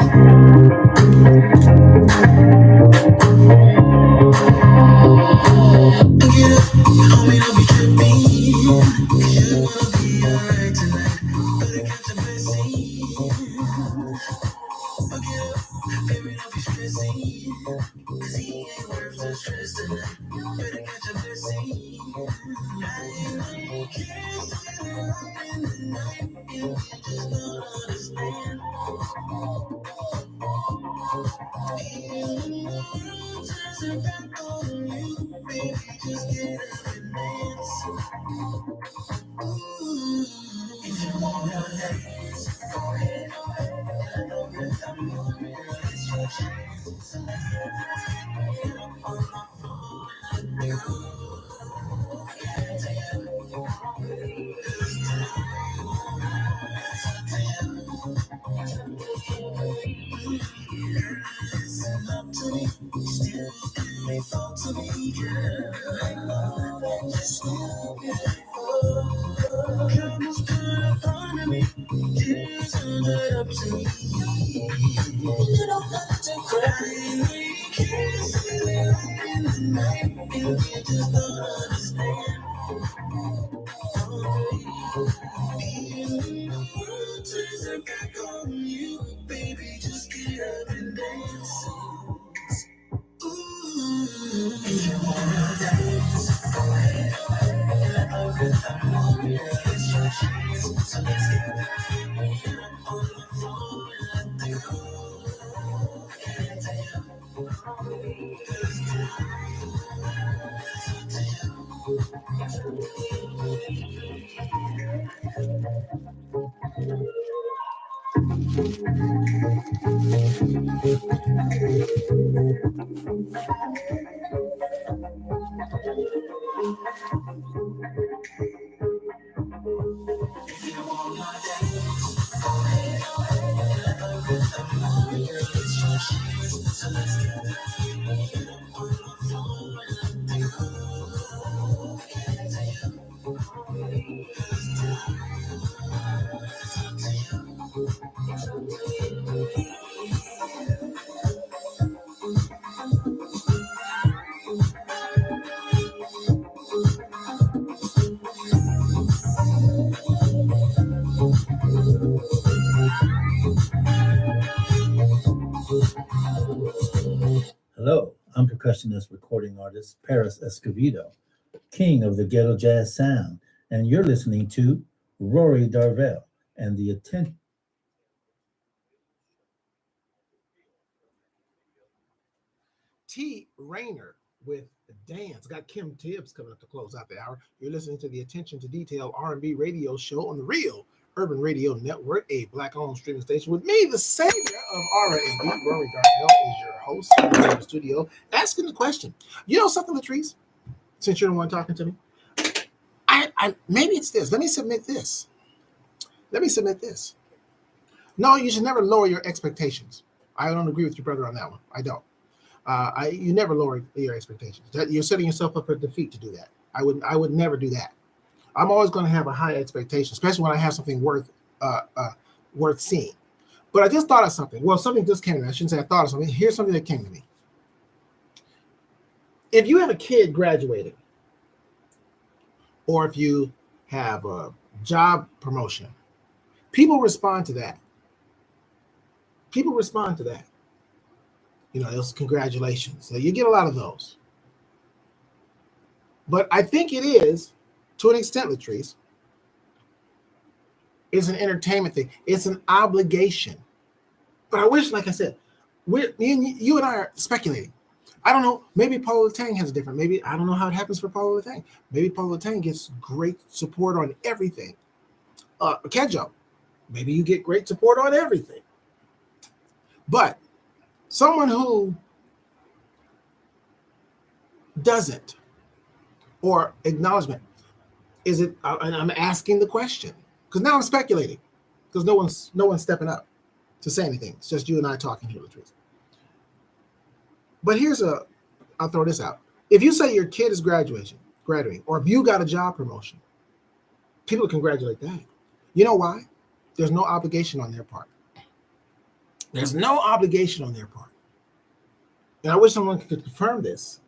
don't be tripping. You wanna be alright tonight. Better catch a blessing. Fuck it up, baby, don't be stressing. Cause he ain't worth the stress tonight. Better catch a blessing. I can't stay up in the night. And you just don't understand. Even the world turns back on you. Baby, just get up and dance. Ooh, if you wanna dance, go ahead. I know that I'm your girl, it's your chance. So let's get on my phone. Listen up to me, still you may fall to me, girl. I know that you're still beautiful. Come on, put up on me, tears under up to me. You don't have to cry, we can't sleep in the night, and you just don't understand. Even the world turns their back on you, baby, just get up and dance. Ooh, if you wanna dance, go ahead. Let the rhythm move you, it's your chance. So let's get on the floor and let the groove get to you. If you wanna dance, go ahead. Let the rhythm move you, it's your chance. So let's get on the floor and let the groove get to you. Hello, I'm percussionist recording artist Paris Escovedo, king of the ghetto jazz sound, and you're listening to Rory Darvell and the attention. T. Rayner with Dance. Got Kim Tibbs coming up to close out the hour. You're listening to the Attention to Detail R&B radio show on the Real Urban Radio Network, a black-owned streaming station with me, the savior of R&B. Rory Darnell is your host in the studio, asking the question. You know something, Latrice? Since you're the one talking to me, I maybe it's this. Let me submit this. No, you should never lower your expectations. I don't agree with your brother on that one. I don't. You never lower your expectations. You're setting yourself up for defeat to do that. I would never do that. I'm always going to have a high expectation, especially when I have something worth seeing. But I just thought of something. Well, something just came to me. I shouldn't say I thought of something. Here's something that came to me. If you have a kid graduating, or if you have a job promotion, people respond to that. You know, those congratulations. So you get a lot of those. But I think it is, to an extent, Latrice, it's an entertainment thing. It's an obligation. But I wish, like I said, you and I are speculating. I don't know. Maybe Paula Tang has a different. Maybe I don't know how it happens for Paula Tang. Maybe Paula Tang gets great support on everything. Kedjo, maybe you get great support on everything. But someone who doesn't, or acknowledgement, is it? And I'm asking the question because now I'm speculating because no one's stepping up to say anything. It's just you and I talking here, Latrice. But I'll throw this out. If you say your kid is graduating, or if you got a job promotion, people congratulate that. You know why? There's no obligation on their part. There's no obligation on their part. And I wish someone could confirm this.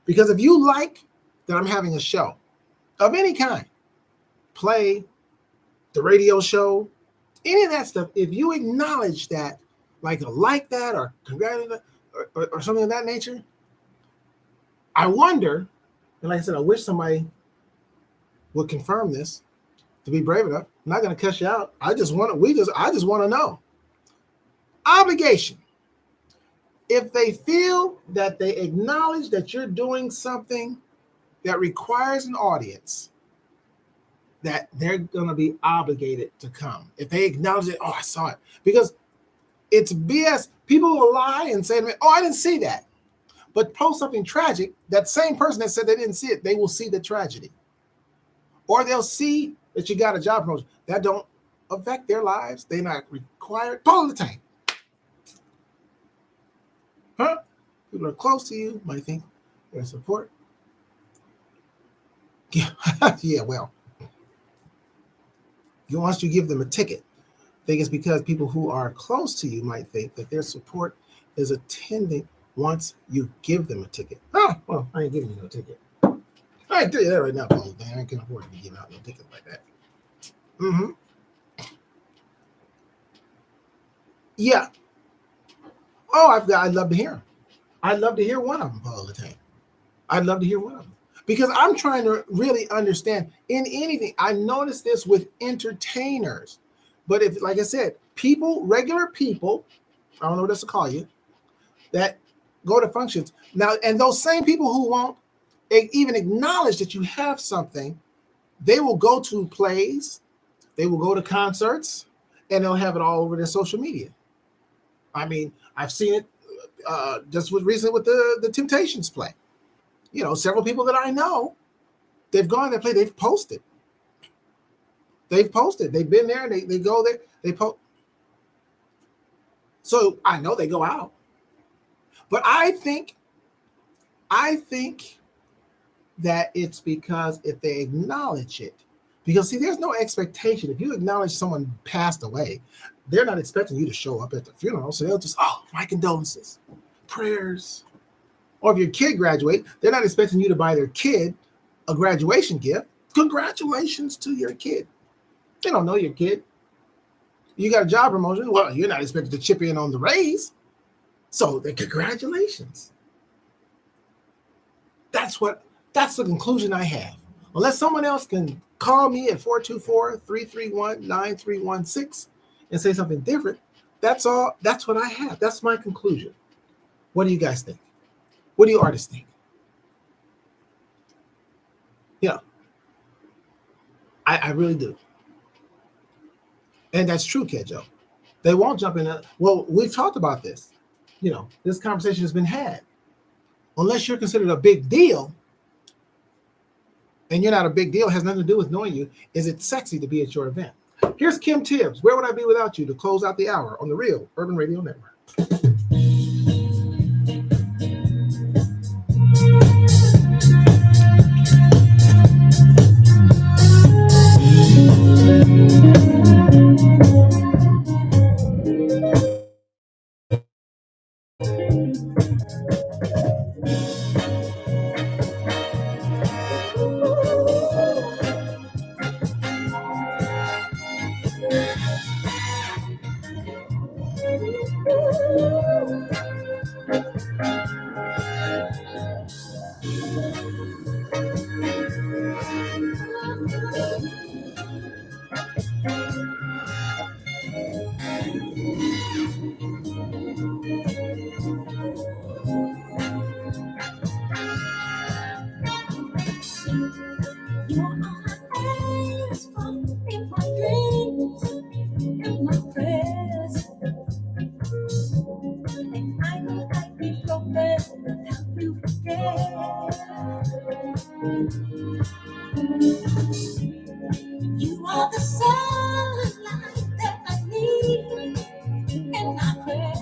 Because if you like that I'm having a show of any kind, play, the radio show, any of that stuff, if you acknowledge that, like that or congratulate or something of that nature, I wonder, and like I said, I wish somebody would confirm this to be brave enough. I'm not going to cuss you out. I just want to know. Obligation. If they feel that they acknowledge that you're doing something that requires an audience, that they're going to be obligated to come. If they acknowledge it, oh, I saw it. Because it's BS. People will lie and say to me, oh, I didn't see that. But post something tragic, that same person that said they didn't see it, they will see the tragedy. Or they'll see that you got a job promotion. That don't affect their lives. They're not required. Pull the tank. Huh? People are close to you might think they're support. Yeah, yeah, well. Once you give them a ticket, I think it's because people who are close to you might think that their support is attending once you give them a ticket. Oh, well, I ain't giving you no ticket. I ain't tell you that right now, Paul. I can't afford to give out no tickets like that. Mm-hmm. Yeah. Oh, I'd love to hear them. I'd love to hear one of them, Paul Latane. I'd love to hear one of them. Because I'm trying to really understand in anything. I noticed this with entertainers. But if, like I said, people, regular people, I don't know what else to call you, that go to functions. Now, and those same people who won't even acknowledge that you have something, they will go to plays, they will go to concerts, and they'll have it all over their social media. I mean, I've seen it just recently with the Temptations play. You know, several people that I know, they've gone to play, they've posted. They've been there, they go there, they post. So I know they go out. But I think that it's because if they acknowledge it, because see, there's no expectation. If you acknowledge someone passed away, they're not expecting you to show up at the funeral. So they'll just, oh, my condolences, prayers. Or if your kid graduates, they're not expecting you to buy their kid a graduation gift. Congratulations to your kid. They don't know your kid. You got a job promotion. Well, you're not expected to chip in on the raise. So congratulations. That's the conclusion I have. Unless someone else can call me at 424-331-9316 and say something different, that's all. That's what I have. That's my conclusion. What do you guys think? What do you artists think? Yeah, I really do. And that's true, Kedjo. They won't jump in. Well, we've talked about this. You know, this conversation has been had. Unless you're considered a big deal, and you're not a big deal, it has nothing to do with knowing you. Is it sexy to be at your event? Here's Kim Tibbs. Where would I be without you to close out the hour on the Real Urban Radio Network? You are the sunlight that I need, and I pray.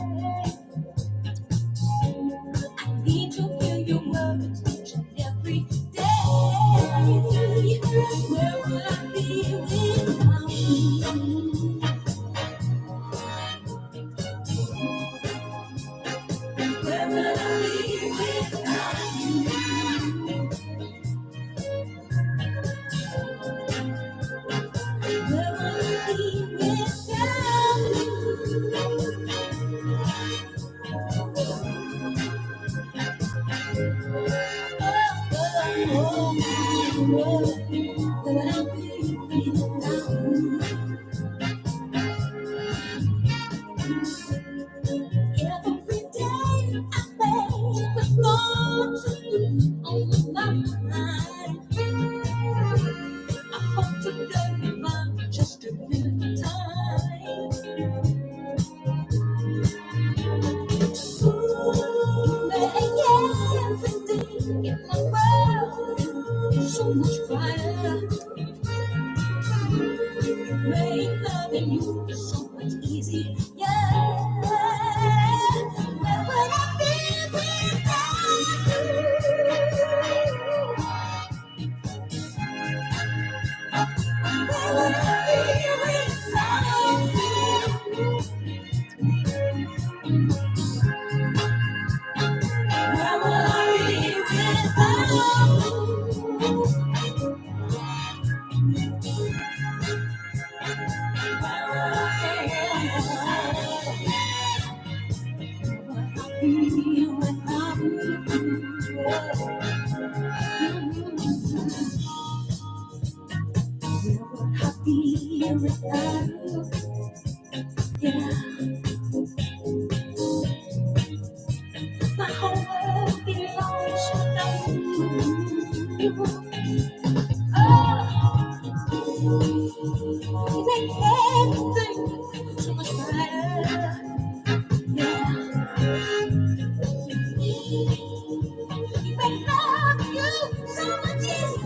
I need to hear your words each and every day. Where would I be without you? Just a little time. Ooh, yeah, everything in my world is so much brighter. Make loving you so much easier. Where would I be without you? Where would I be without you? Where would I be without you? My whole world belongs to you. You make everything so much brighter. You make love you so much easier.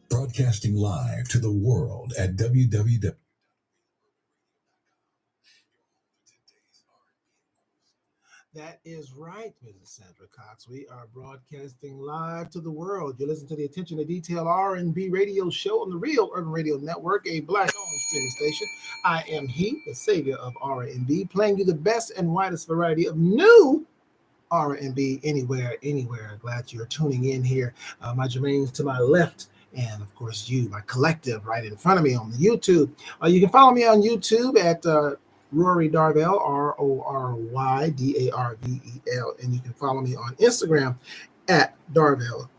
Broadcasting live to the world at www. That is right, Mrs. Sandra Cox. We are broadcasting live to the world. You listen to the Attention to Detail R&B radio show on the Real Urban Radio Network, a Black-owned streaming station. I am he, the savior of R&B, playing you the best and widest variety of new R&B anywhere. Glad you're tuning in here. My Jermaine's to my left, and of course you, my collective, right in front of me on the YouTube. You can follow me on YouTube at Rory Darvell, RORYDARVEL, and you can follow me on Instagram at Darvell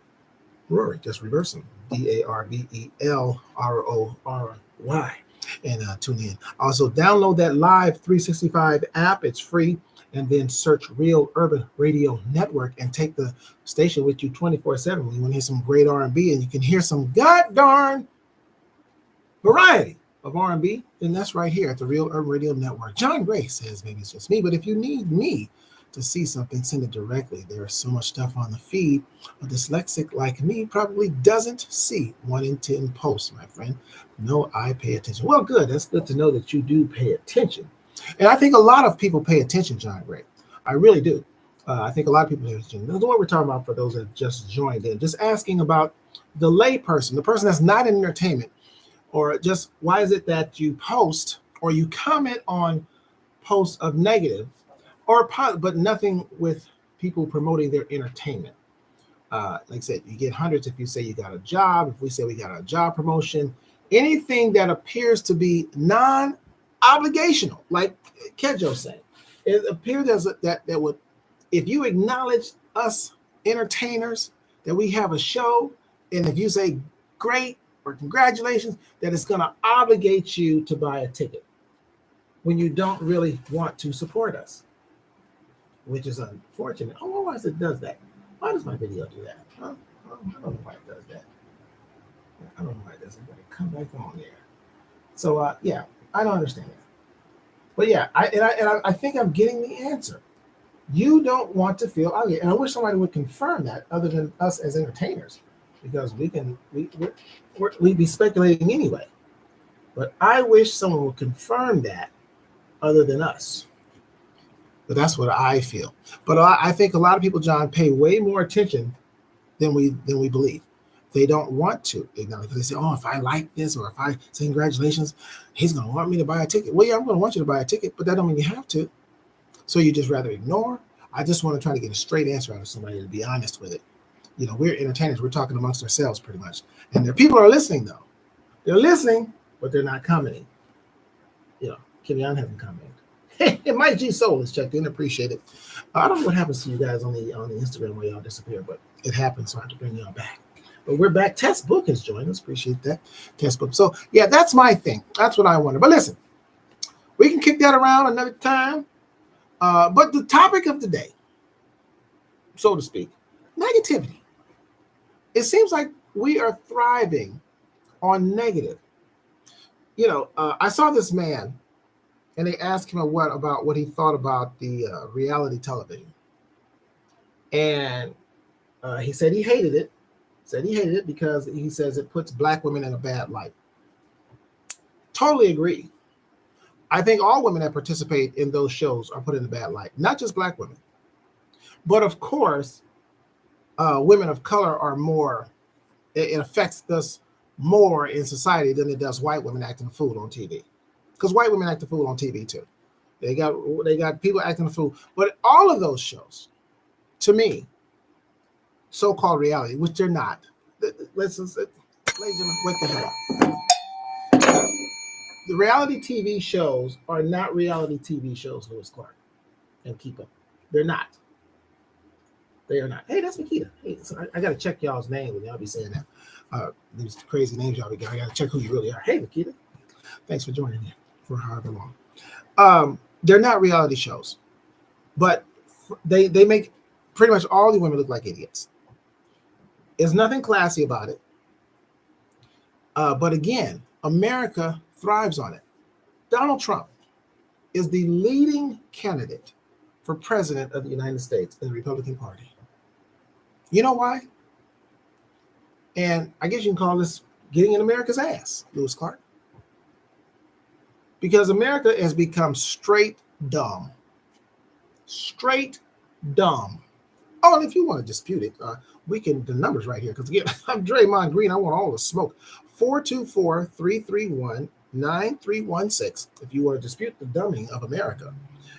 Rory, just reversing, DARVELRORY, and tune in. Also, download that Live 365 app. It's free. And then search Real Urban Radio Network and take the station with you 24/7 when you want to hear some great R&B and you can hear some god darn variety of R&B, then that's right here at the Real Urban Radio Network. John Gray says maybe it's just me, but if you need me to see something, send it directly. There is so much stuff on the feed. A dyslexic like me probably doesn't see 1 in 10 posts, my friend. No, I pay attention. Well, good. That's good to know that you do pay attention. And I think a lot of people pay attention, John Gray. I really do. I think a lot of people pay attention. That's what we're talking about for those that have just joined in. Just asking about the lay person, the person that's not in entertainment, or just why is it that you post or you comment on posts of negative or but nothing with people promoting their entertainment. Like I said, you get hundreds if you say you got a job, if we say we got a job promotion, anything that appears to be non-obligational, like Kedjo said. It appears as that would, if you acknowledge us entertainers, that we have a show, and if you say great or congratulations, that it's going to obligate you to buy a ticket when you don't really want to support us, which is unfortunate. I don't know why it does that. Why does my video do that? Huh? I don't know why it does that. I don't know why it doesn't. But it come back on there. So yeah, I don't understand that. But yeah, I think I'm getting the answer. You don't want to feel obligated, and I wish somebody would confirm that, other than us as entertainers, because we'd be speculating anyway. But I wish someone would confirm that, other than us. But that's what I feel. But I think a lot of people, John, pay way more attention than we believe. They don't want to acknowledge. They say, "Oh, if I like this, or if I say congratulations, he's going to want me to buy a ticket." Well, yeah, I'm going to want you to buy a ticket, but that don't mean you have to. So you just rather ignore. I just want to try to get a straight answer out of somebody, to be honest with it. You know, we're entertainers. We're talking amongst ourselves pretty much. And there people are listening, though. They're listening, but they're not commenting. You know, Kim Young hasn't commented. And Mike G Soul is checked in. Appreciate it. I don't know what happens to you guys on the Instagram where y'all disappear, but it happens, so I have to bring y'all back. But we're back. Tess Book has joined us. Appreciate that. Tess Book. So, yeah, that's my thing. That's what I wonder. But listen, we can kick that around another time. But the topic of the day, so to speak, negativity. It seems like we are thriving on negative. You know, I saw this man, and they asked him about what he thought about the reality television. And he said he hated it. Because he says it puts black women in a bad light. Totally agree. I think all women that participate in those shows are put in a bad light, not just black women. But of course, women of color are more, it affects us more in society than it does white women acting a fool on TV. Because white women act a fool on TV too. They got people acting a fool. But all of those shows, to me, so-called reality, which they're not. Ladies and gentlemen, wake the hell up. The reality TV shows are not reality TV shows, Lewis Clark and Keep Up. They're not. They are not. Hey, that's Nikita. Hey, so I got to check y'all's name when y'all be saying that. These crazy names y'all be getting. I got to check who you really are. Hey, Nikita. Thanks for joining me for however long. They're not reality shows, but they make pretty much all the women look like idiots. There's nothing classy about it. But again, America thrives on it. Donald Trump is the leading candidate for president of the United States in the Republican Party. You know why? And I guess you can call this getting in America's ass, Lewis Clark. Because America has become straight dumb. Straight dumb. Oh, and if you want to dispute it, we can, the numbers right here, because again, I'm Draymond Green. I want all the smoke. 424-331-9316. If you want to dispute the dumbing of America,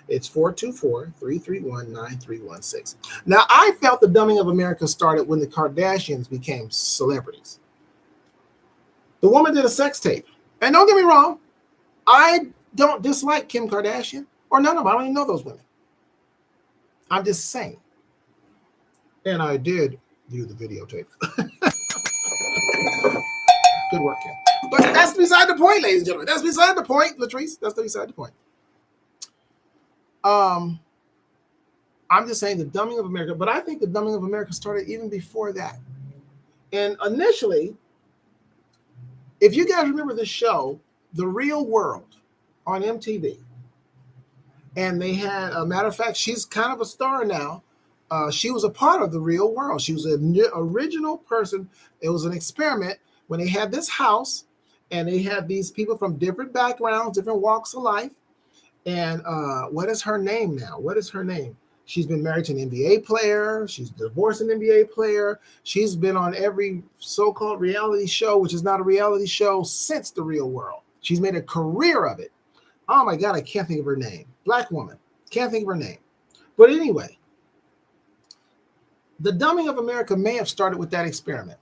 it's 424-331-9316. Now, I felt the dumbing of America started when the Kardashians became celebrities. The woman did a sex tape. And don't get me wrong, I don't dislike Kim Kardashian or none of them. I don't even know those women. I'm just saying. And I did view the videotape. Good work, Kim. But that's beside the point, ladies and gentlemen. That's beside the point, Latrice. That's beside the point. I'm just saying the dumbing of America, but I think the dumbing of America started even before that. And initially, if you guys remember the show, The Real World on MTV, And they had, a matter of fact, she's kind of a star now. She was a part of the real world. She was an original person. It was an experiment when they had this house and they had these people from different backgrounds, different walks of life. And what is her name now? What is her name? She's been married to an NBA player. She's divorced an NBA player. She's been on every so-called reality show, which is not a reality show, since the real world. She's made a career of it. Oh my God, I can't think of her name. Black woman. Can't think of her name. But anyway, the dumbing of America may have started with that experiment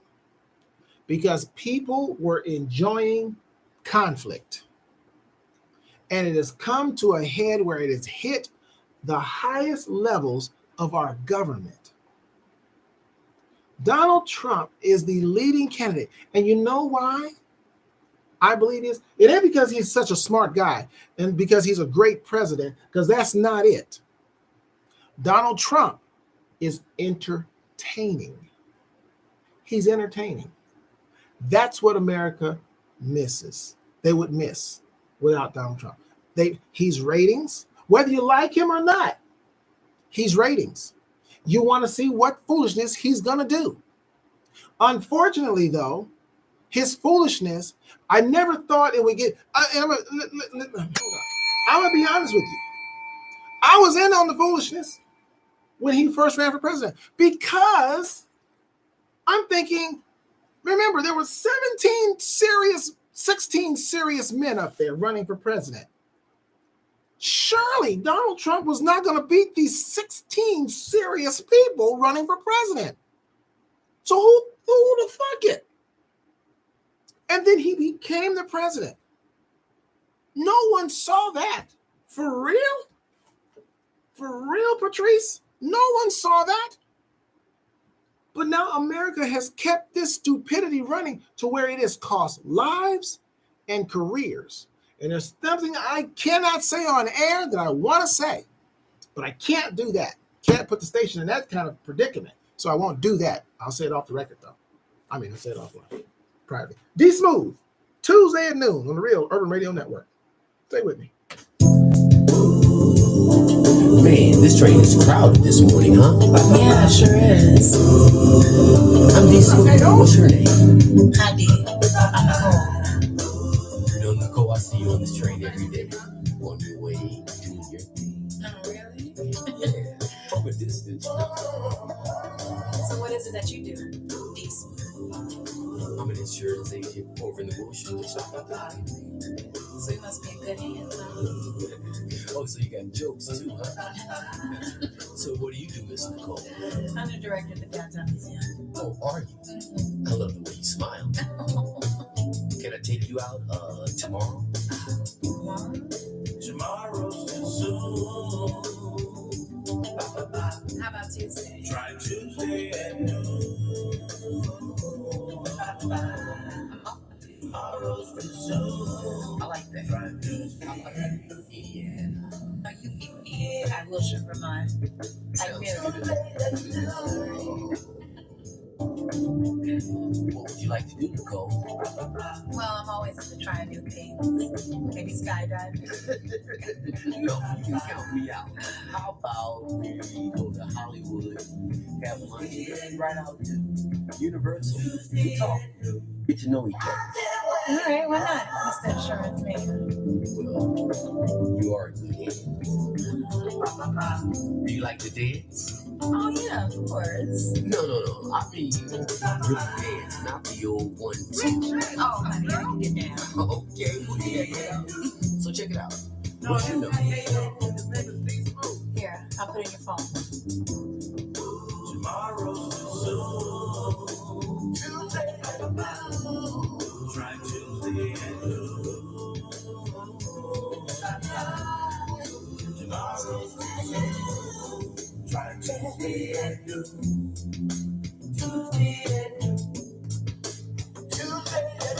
because people were enjoying conflict. And it has come to a head where it has hit the highest levels of our government. Donald Trump is the leading candidate. And you know why I believe this? It ain't because he's such a smart guy and because he's a great president, because that's not it. Donald Trump is entertaining. He's entertaining. That's what America misses. They would miss without Donald Trump. He's ratings. Whether you like him or not, he's ratings. You want to see what foolishness he's going to do. Unfortunately, though, his foolishness, I never thought it would get. Hold on. I'm going to be honest with you. I was in on the foolishness when he first ran for president because I'm thinking, remember, there were 16 serious men up there running for president. Surely Donald Trump was not going to beat these 16 serious people running for president. So who the fuck it? And then he became the president. No one saw that. For real? For real, Patrice? No one saw that. But now America has kept this stupidity running to where it has cost lives and careers. And there's something I cannot say on air that I want to say, but I can't do that. Can't put the station in that kind of predicament. So I won't do that. I'll say it off the record, though. I'll say it offline, privately. D Smooth, Tuesday at noon on the Real Urban Radio Network. Stay with me. Man, this train is crowded this morning, huh? Yeah, it sure is. I'm D Smooth. What's your name? Hi, D. I'm Nicole. You know, Nicole, I see you on this train every day. On your way, doing your thing. Oh, really? Yeah, from a distance. So what is it that you do? D Smooth. I'm an insurance agent over in the Wilshire. So you must be a good hand, huh? Oh, so you got jokes too, huh? So what do you do, Miss Nicole? I'm the director of the Downtown Museum. Oh, are you? I love the way you smile. Can I take you out tomorrow? Tomorrow's too soon. How about Tuesday? Try Tuesday at noon. Tomorrow's too soon. I like that. Try Tuesday. Yeah. I will shoot for mine. I really do. What would you like to do, Nicole? Well, I'm always into trying new things. Maybe skydiving. No, you can count me out. How about we go to Hollywood, have lunch, and then right out to Universal? We talk, get to know each other. All right, why not? Mr. Insurance Man. Well, you are a good hand. Do you like to dance? Oh, yeah, of course. No. I mean, really dance, not the old 1, 2. Oh, honey, I can get down. Okay, well, check it out. So check it out. What's your number? Here, I'll put it in your phone. Tomorrow's soon. Tuesday. Try Tuesday at noon. Tomorrow's soon. Try Tuesday at noon. Tuesday at noon. Tuesday at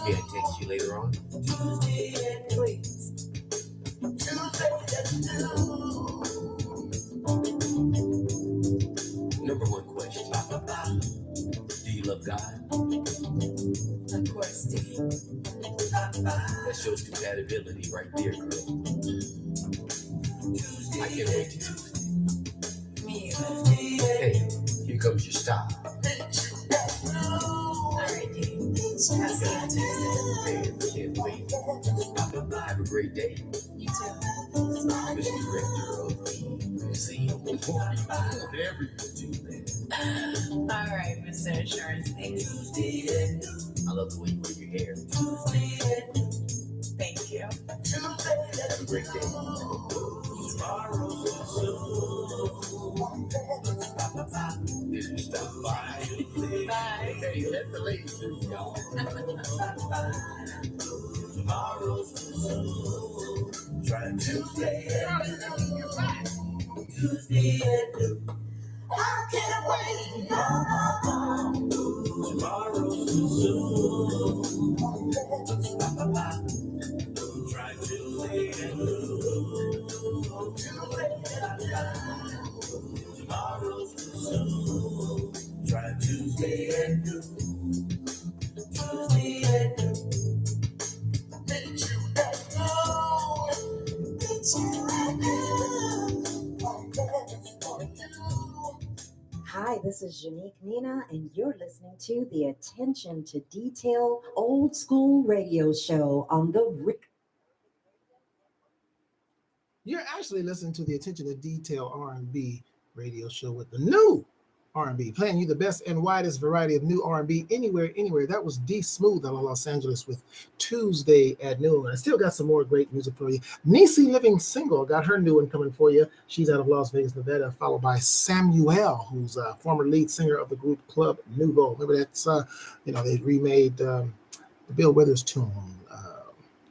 May I text you later on? Please. Number one question. Do you love God? Of course, Steve. That shows compatibility right there, girl. I can't wait to Tuesday. Me either. Hey, here comes your stop. All right, Dave. I'll see you on Tuesday. Man, can't wait. Have a great day. You too. Mr. Director of the Museum of whatever you do, man. All right, Mr. Insurance. Thanks. I love the way you wear your hair. Thank you. Have a great day. Did you stop by? Bye. Hey, let the ladies do, y'all. Trying to stay. I can't wait. Tomorrow's too soon. Try to stay and tomorrow's too soon. Try to stay and Hi, this is Janique Nina, and you're listening to the Attention to Detail Old School Radio Show on the You're actually listening to the Attention to Detail R&B radio show with the new R&B, playing you the best and widest variety of new R&B anywhere. That was D Smooth out of Los Angeles with Tuesday at Noon. I still got some more great music for you. Niecy Living Single got her new one coming for you. She's out of Las Vegas, Nevada, followed by Samuel, who's a former lead singer of the group Club Nouveau. Remember that's, they remade the Bill Withers tune.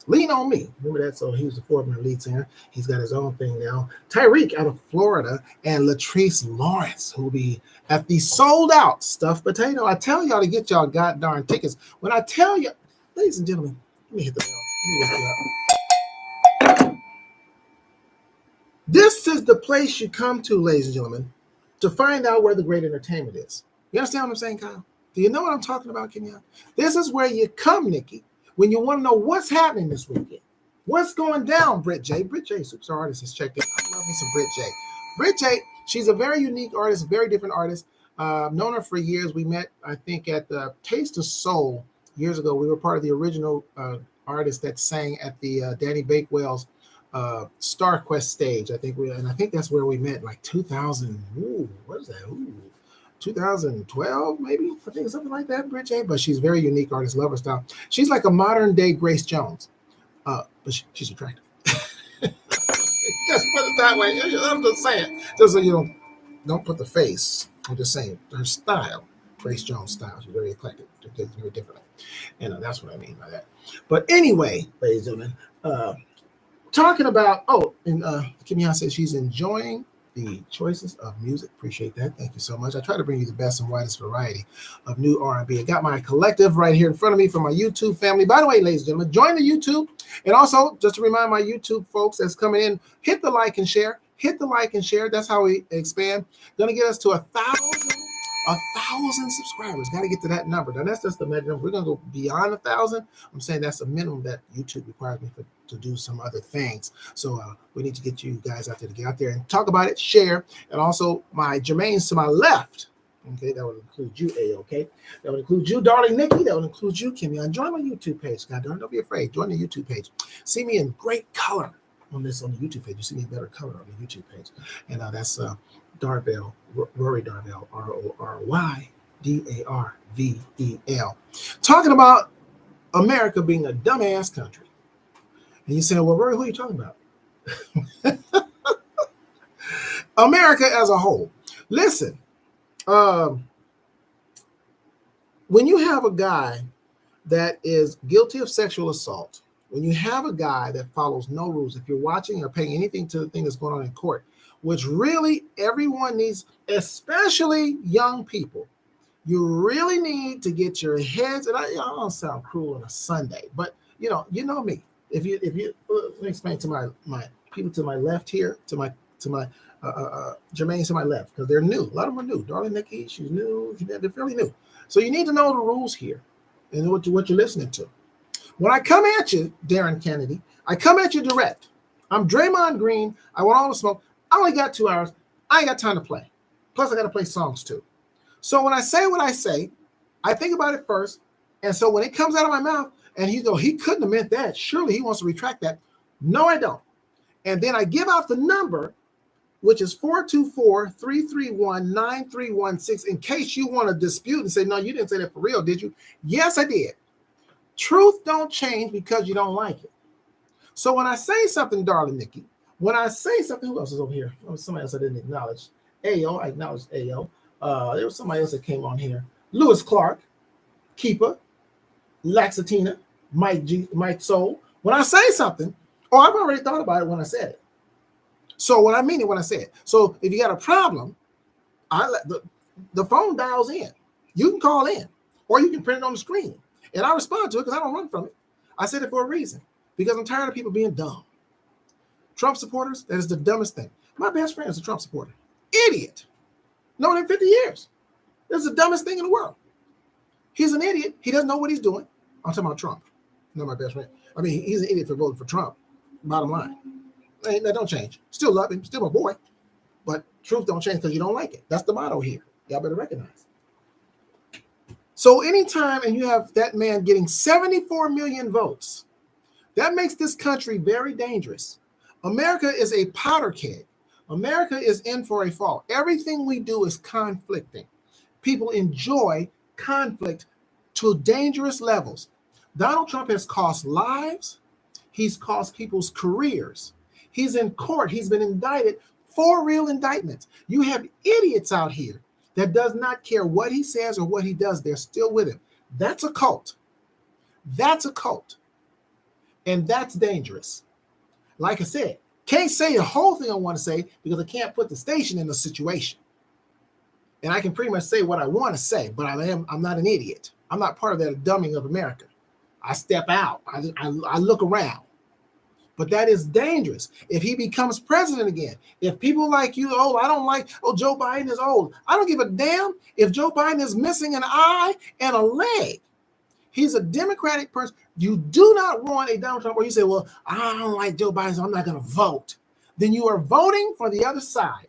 Lean on Me. Remember that? So he was the former lead singer. He's got his own thing now. Tyreek out of Florida and Latrice Lawrence, who will be at the sold out Stuffed Potato. I tell y'all to get y'all goddamn tickets. When I tell you, ladies and gentlemen, let me hit the bell. Let me wake you up. This is the place you come to, ladies and gentlemen, to find out where the great entertainment is. You understand what I'm saying, Kyle? Do you know what I'm talking about, Kenya? This is where you come, Nikki, when you want to know what's happening this weekend. What's going down, Britt J? Britt J, superstar artist, has checked in. I love me some Britt J. Britt J, she's a very unique artist, a very different artist. I've known her for years. We met, I think, at the Taste of Soul years ago. We were part of the original artists that sang at the Danny Bakewell's Star Quest stage. I think that's where we met, like 2000. What is that? 2012, maybe, I think something like that, Britt J. But she's a very unique artist, love her style. She's like a modern day Grace Jones, but she's attractive. Just put it that way. I'm just saying, just so you don't put the face. I'm just saying her style, Grace Jones style. She's very eclectic, very different, and that's what I mean by that. But anyway, ladies and gentlemen, talking about Kimia says she's enjoying the choices of music. Appreciate that. Thank you so much. I try to bring you the best and widest variety of new R&B. I got my collective right here in front of me from my YouTube family. By the way, ladies and gentlemen, join the YouTube. And also, just to remind my YouTube folks that's coming in, hit the like and share. Hit the like and share. That's how we expand. Going to get us to 1,000 subscribers. Got to get to that number. Now, that's just the minimum. We're going to go beyond 1,000. I'm saying that's the minimum that YouTube requires me to do some other things. So we need to get you guys out there to get out there and talk about it, share, and also my Jermaines to my left. Okay, that would include you, A-OK. That would include you, darling Nikki. That would include you, Kimmy. And join my YouTube page. God darn, don't be afraid. Join the YouTube page. See me in great color on the YouTube page. You see me in better color on the YouTube page. And that's Darvel, Rory Darvel, RORYDARVEL. Talking about America being a dumbass country. And you say, well, Rory, who are you talking about? America as a whole. Listen, when you have a guy that is guilty of sexual assault, when you have a guy that follows no rules, if you're watching or paying anything to the thing that's going on in court, which really everyone needs, especially young people, you really need to get your heads, and I don't sound cruel on a Sunday, but you know me. if you let me explain to my people to my left here, to my Jermaine to my left, because they're new. A lot of them are new. Darling Nikki, she's new. They're fairly new. So you need to know the rules here and what you're listening to. When I come at you, Darren Kennedy, I come at you direct. I'm Draymond Green. I want all the smoke. I only got 2 hours. I ain't got time to play. Plus, I got to play songs too. So when I say what I say, I think about it first. And so when it comes out of my mouth and he couldn't have meant that. Surely he wants to retract that. No, I don't. And then I give out the number, which is 424-331-9316, in case you want to dispute and say, no, you didn't say that for real, did you? Yes, I did. Truth don't change because you don't like it. So when I say something, darling Nikki, when I say something, who else is over here? Oh, somebody else I didn't acknowledge. Ayo, I acknowledged Ayo. There was somebody else that came on here. Lewis Clark, Keeper, Laxatina, Mike Soul. When I say something, I've already thought about it when I said it. So when I mean it when I say it. So if you got a problem, the phone dials in. You can call in, or you can print it on the screen, and I respond to it because I don't run from it. I said it for a reason, because I'm tired of people being dumb. Trump supporters, that is the dumbest thing. My best friend is a Trump supporter. Idiot. Known him 50 years. This is the dumbest thing in the world. He's an idiot. He doesn't know what he's doing. I'm talking about Trump. Not my best friend. I mean, he's an idiot for voting for Trump. Bottom line. That don't change. Still love him. Still my boy. But truth don't change because you don't like it. That's the motto here. Y'all better recognize. So anytime, and you have that man getting 74 million votes, that makes this country very dangerous. America is a powder keg. America is in for a fall. Everything we do is conflicting. People enjoy conflict to dangerous levels. Donald Trump has cost lives. He's cost people's careers. He's in court. He's been indicted, 4 real indictments. You have idiots out here that does not care what he says or what he does. They're still with him. That's a cult. That's a cult. And that's dangerous. Like I said, can't say the whole thing I want to say because I can't put the station in the situation. And I can pretty much say what I want to say, but I'm not an idiot. I'm not part of that dumbing of America. I step out. I look around. But that is dangerous. If he becomes president again, if people like you, I don't like, Joe Biden is old. I don't give a damn if Joe Biden is missing an eye and a leg. He's a Democratic person. You do not want a Donald Trump where you say, well, I don't like Joe Biden, so I'm not going to vote. Then you are voting for the other side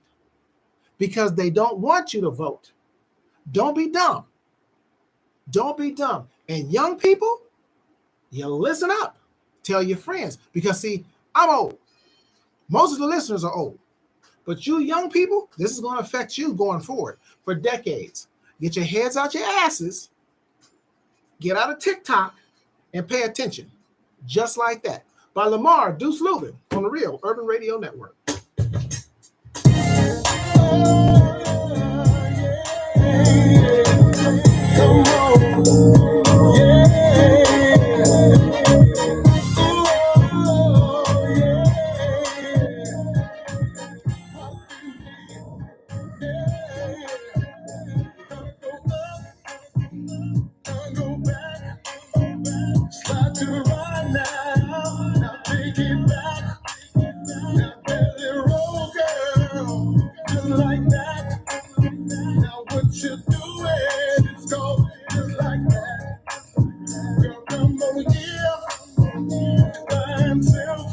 because they don't want you to vote. Don't be dumb. Don't be dumb. And young people, you listen up. Tell your friends. Because, see, I'm old. Most of the listeners are old. But you young people, this is going to affect you going forward for decades. Get your heads out your asses. Get out of TikTok and pay attention. Just like that. By Lamar Deuce Lubin on the Real Urban Radio Network. Come on. Go back, slide to the right now. Now take it back. Now let it roll, girl. Just like that. Now what you doing? It's going just like that. Girl, come over here. By himself.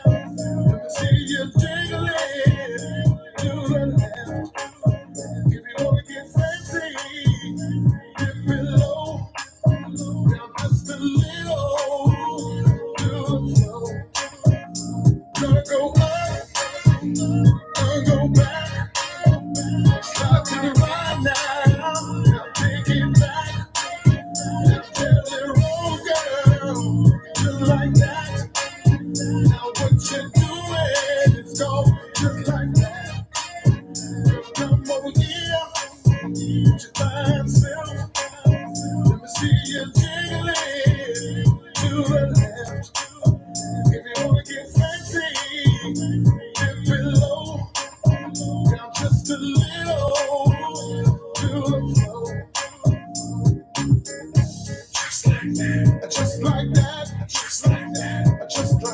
Let me see you jiggling to the left. If you wanna get fancy, dip below. Now just a little to the floor. Gonna go up, gonna go back. Stop to the right now. Now take it back. Just tell it roll, girl. Just like that. Now what you doing? It's going just like that. Come over here, just by himself. Let me see you jiggling to the left. If you wanna get fancy, dip below. Down just a little to the floor. Just like that, just like that, just like that, just like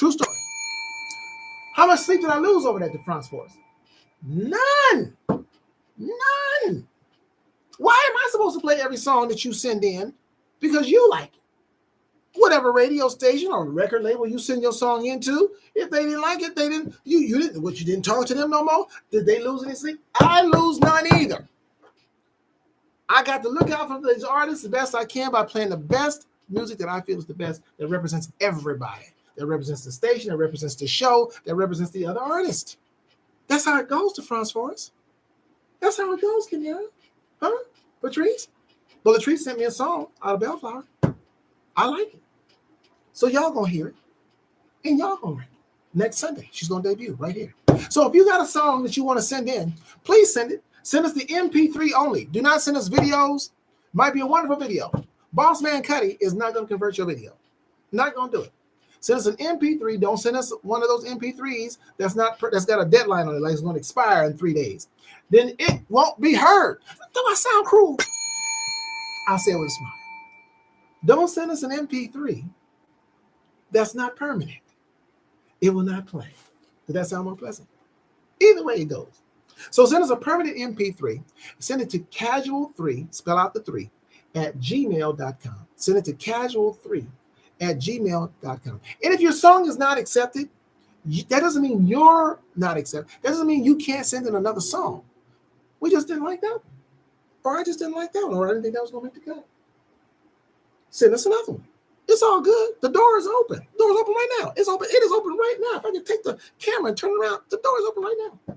True story. How much sleep did I lose over that DeFrance Force? None. None. Why am I supposed to play every song that you send in? Because you like it. Whatever radio station or record label you send your song into, if they didn't like it, they didn't. You didn't. What, you didn't talk to them no more? Did they lose any sleep? I lose none either. I got to look out for these artists the best I can by playing the best music that I feel is the best, that represents everybody, that represents the station, that represents the show, that represents the other artist. That's how it goes to France Forest. That's how it goes, Kenyatta. Huh? Patrice? Well, Latrice sent me a song out of Bellflower. I like it. So y'all gonna hear it. And y'all gonna rank it. Next Sunday, she's gonna debut right here. So if you got a song that you want to send in, please send it. Send us the MP3 only. Do not send us videos. Might be a wonderful video. Boss Man Cuddy is not going to convert your video. Not going to do it. Send us an MP3. Don't send us one of those MP3s that's got a deadline on it, like it's going to expire in 3 days. Then it won't be heard. Do I sound cruel? I'll say it with a smile. Don't send us an MP3 that's not permanent. It will not play. Does that sound more pleasant? Either way it goes. So send us a permanent MP3. Send it to casual3, spell out the 3, at gmail.com. Send it to casual3 at gmail.com. And if your song is not accepted, that doesn't mean you're not accepted. That doesn't mean you can't send in another song. We just didn't like that one. Or I just didn't like that one. Or I didn't think that was going to make the cut. Send us another one. It's all good. The door is open. The door is open right now. It's open. It is open right now. If I can take the camera and turn it around, the door is open right now.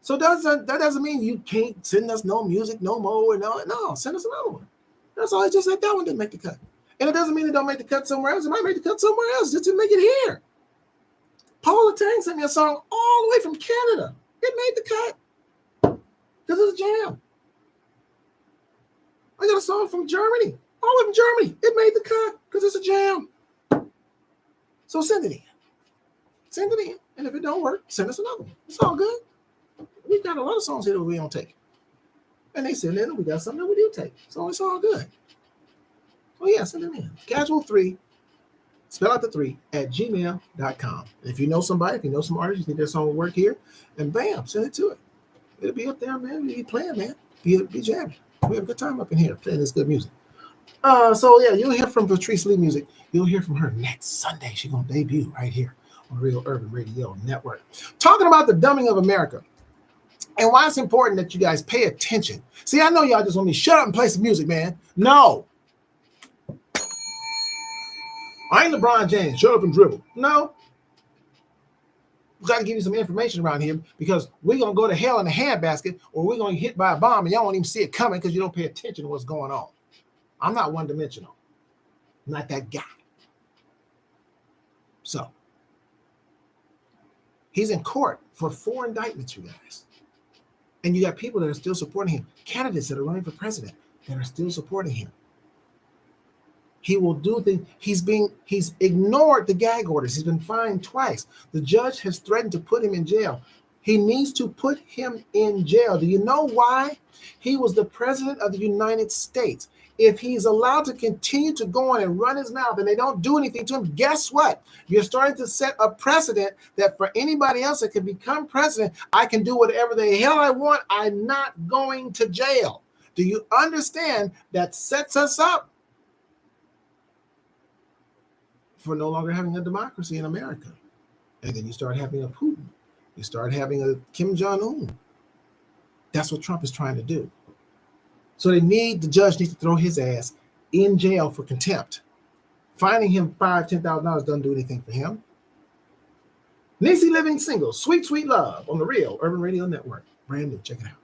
So that doesn't mean you can't send us no music no more. No, send us another one. That's all. I just said that one didn't make the cut. And it doesn't mean it don't make the cut somewhere else. It might make the cut somewhere else. Just didn't make it here. Paula Tang sent me a song all the way from Canada. It made the cut because it's a jam. I got a song from Germany, all the way from Germany. It made the cut because it's a jam. So send it in. Send it in. And if it don't work, send us another one. It's all good. We've got a lot of songs here that we don't take. And they send in, we got something that we do take. So it's all good. So yeah, send it in. Casual3, spell out the 3, at gmail.com. If you know somebody, if you know some artists, you think their song will work here, and bam, send it to it. It'll be up there, man. We'll be playing, man. Be jamming. We have a good time up in here playing this good music. So yeah, you'll hear from Patrice Lee Music. You'll hear from her next Sunday. She's going to debut right here on Real Urban Radio Network. Talking about the dumbing of America. And why it's important that you guys pay attention. See, I know y'all just want me to shut up and play some music, man. No. I ain't LeBron James. Shut up and dribble. No. We got to give you some information around here because we're going to go to hell in a handbasket or we're going to get hit by a bomb and y'all won't even see it coming because you don't pay attention to what's going on. I'm not one-dimensional. I'm not that guy. So, he's in court for 4 indictments, you guys. And you got people that are still supporting him, candidates that are running for president that are still supporting him. He will do things. He's ignored the gag orders. He's been fined twice. The judge has threatened to put him in jail. He needs to put him in jail. Do you know why? He was the president of the United States. If he's allowed to continue to go on and run his mouth and they don't do anything to him, guess what? You're starting to set a precedent that for anybody else that can become president, I can do whatever the hell I want. I'm not going to jail. Do you understand that sets us up for no longer having a democracy in America? And then you start having a Putin. You start having a Kim Jong-un. That's what Trump is trying to do. So the judge needs to throw his ass in jail for contempt. Finding him $5,000, $10,000 doesn't do anything for him. Niecy Living Single, Sweet, Sweet Love on the Real Urban Radio Network. Brand new, check it out.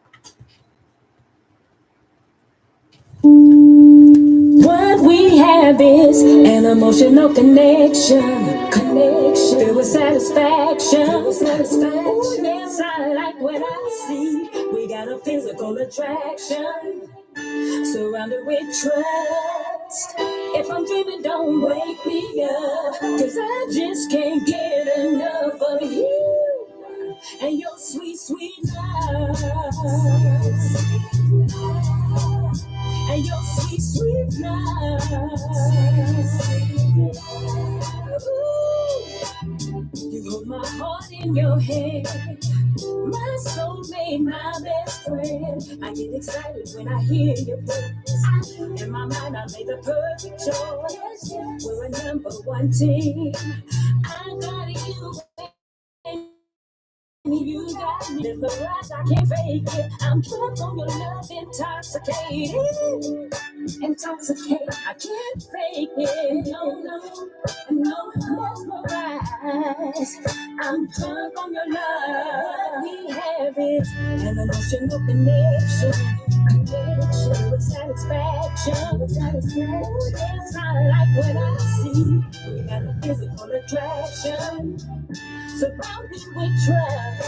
What we have is an emotional connection, filled with satisfaction. Ooh, yes, I like what I see. We got a physical attraction, surrounded with trust. If I'm dreaming, don't wake me up, 'cause I just can't get enough of you and your sweet, sweet love. And your sweet, sweet love. Ooh. my heart in your hand, my soulmate, my best friend. I get excited when I hear your voice. In my mind, I made the perfect choice. We're a number one team. I got you. You got me mesmerized, I can't fake it. I'm drunk on your love, intoxicated, I can't fake it. No, mesmerized. I'm drunk on your love. We have it, an emotional connection with satisfaction. Ooh, it's not like what I see. We got a physical attraction. Surround me with trust.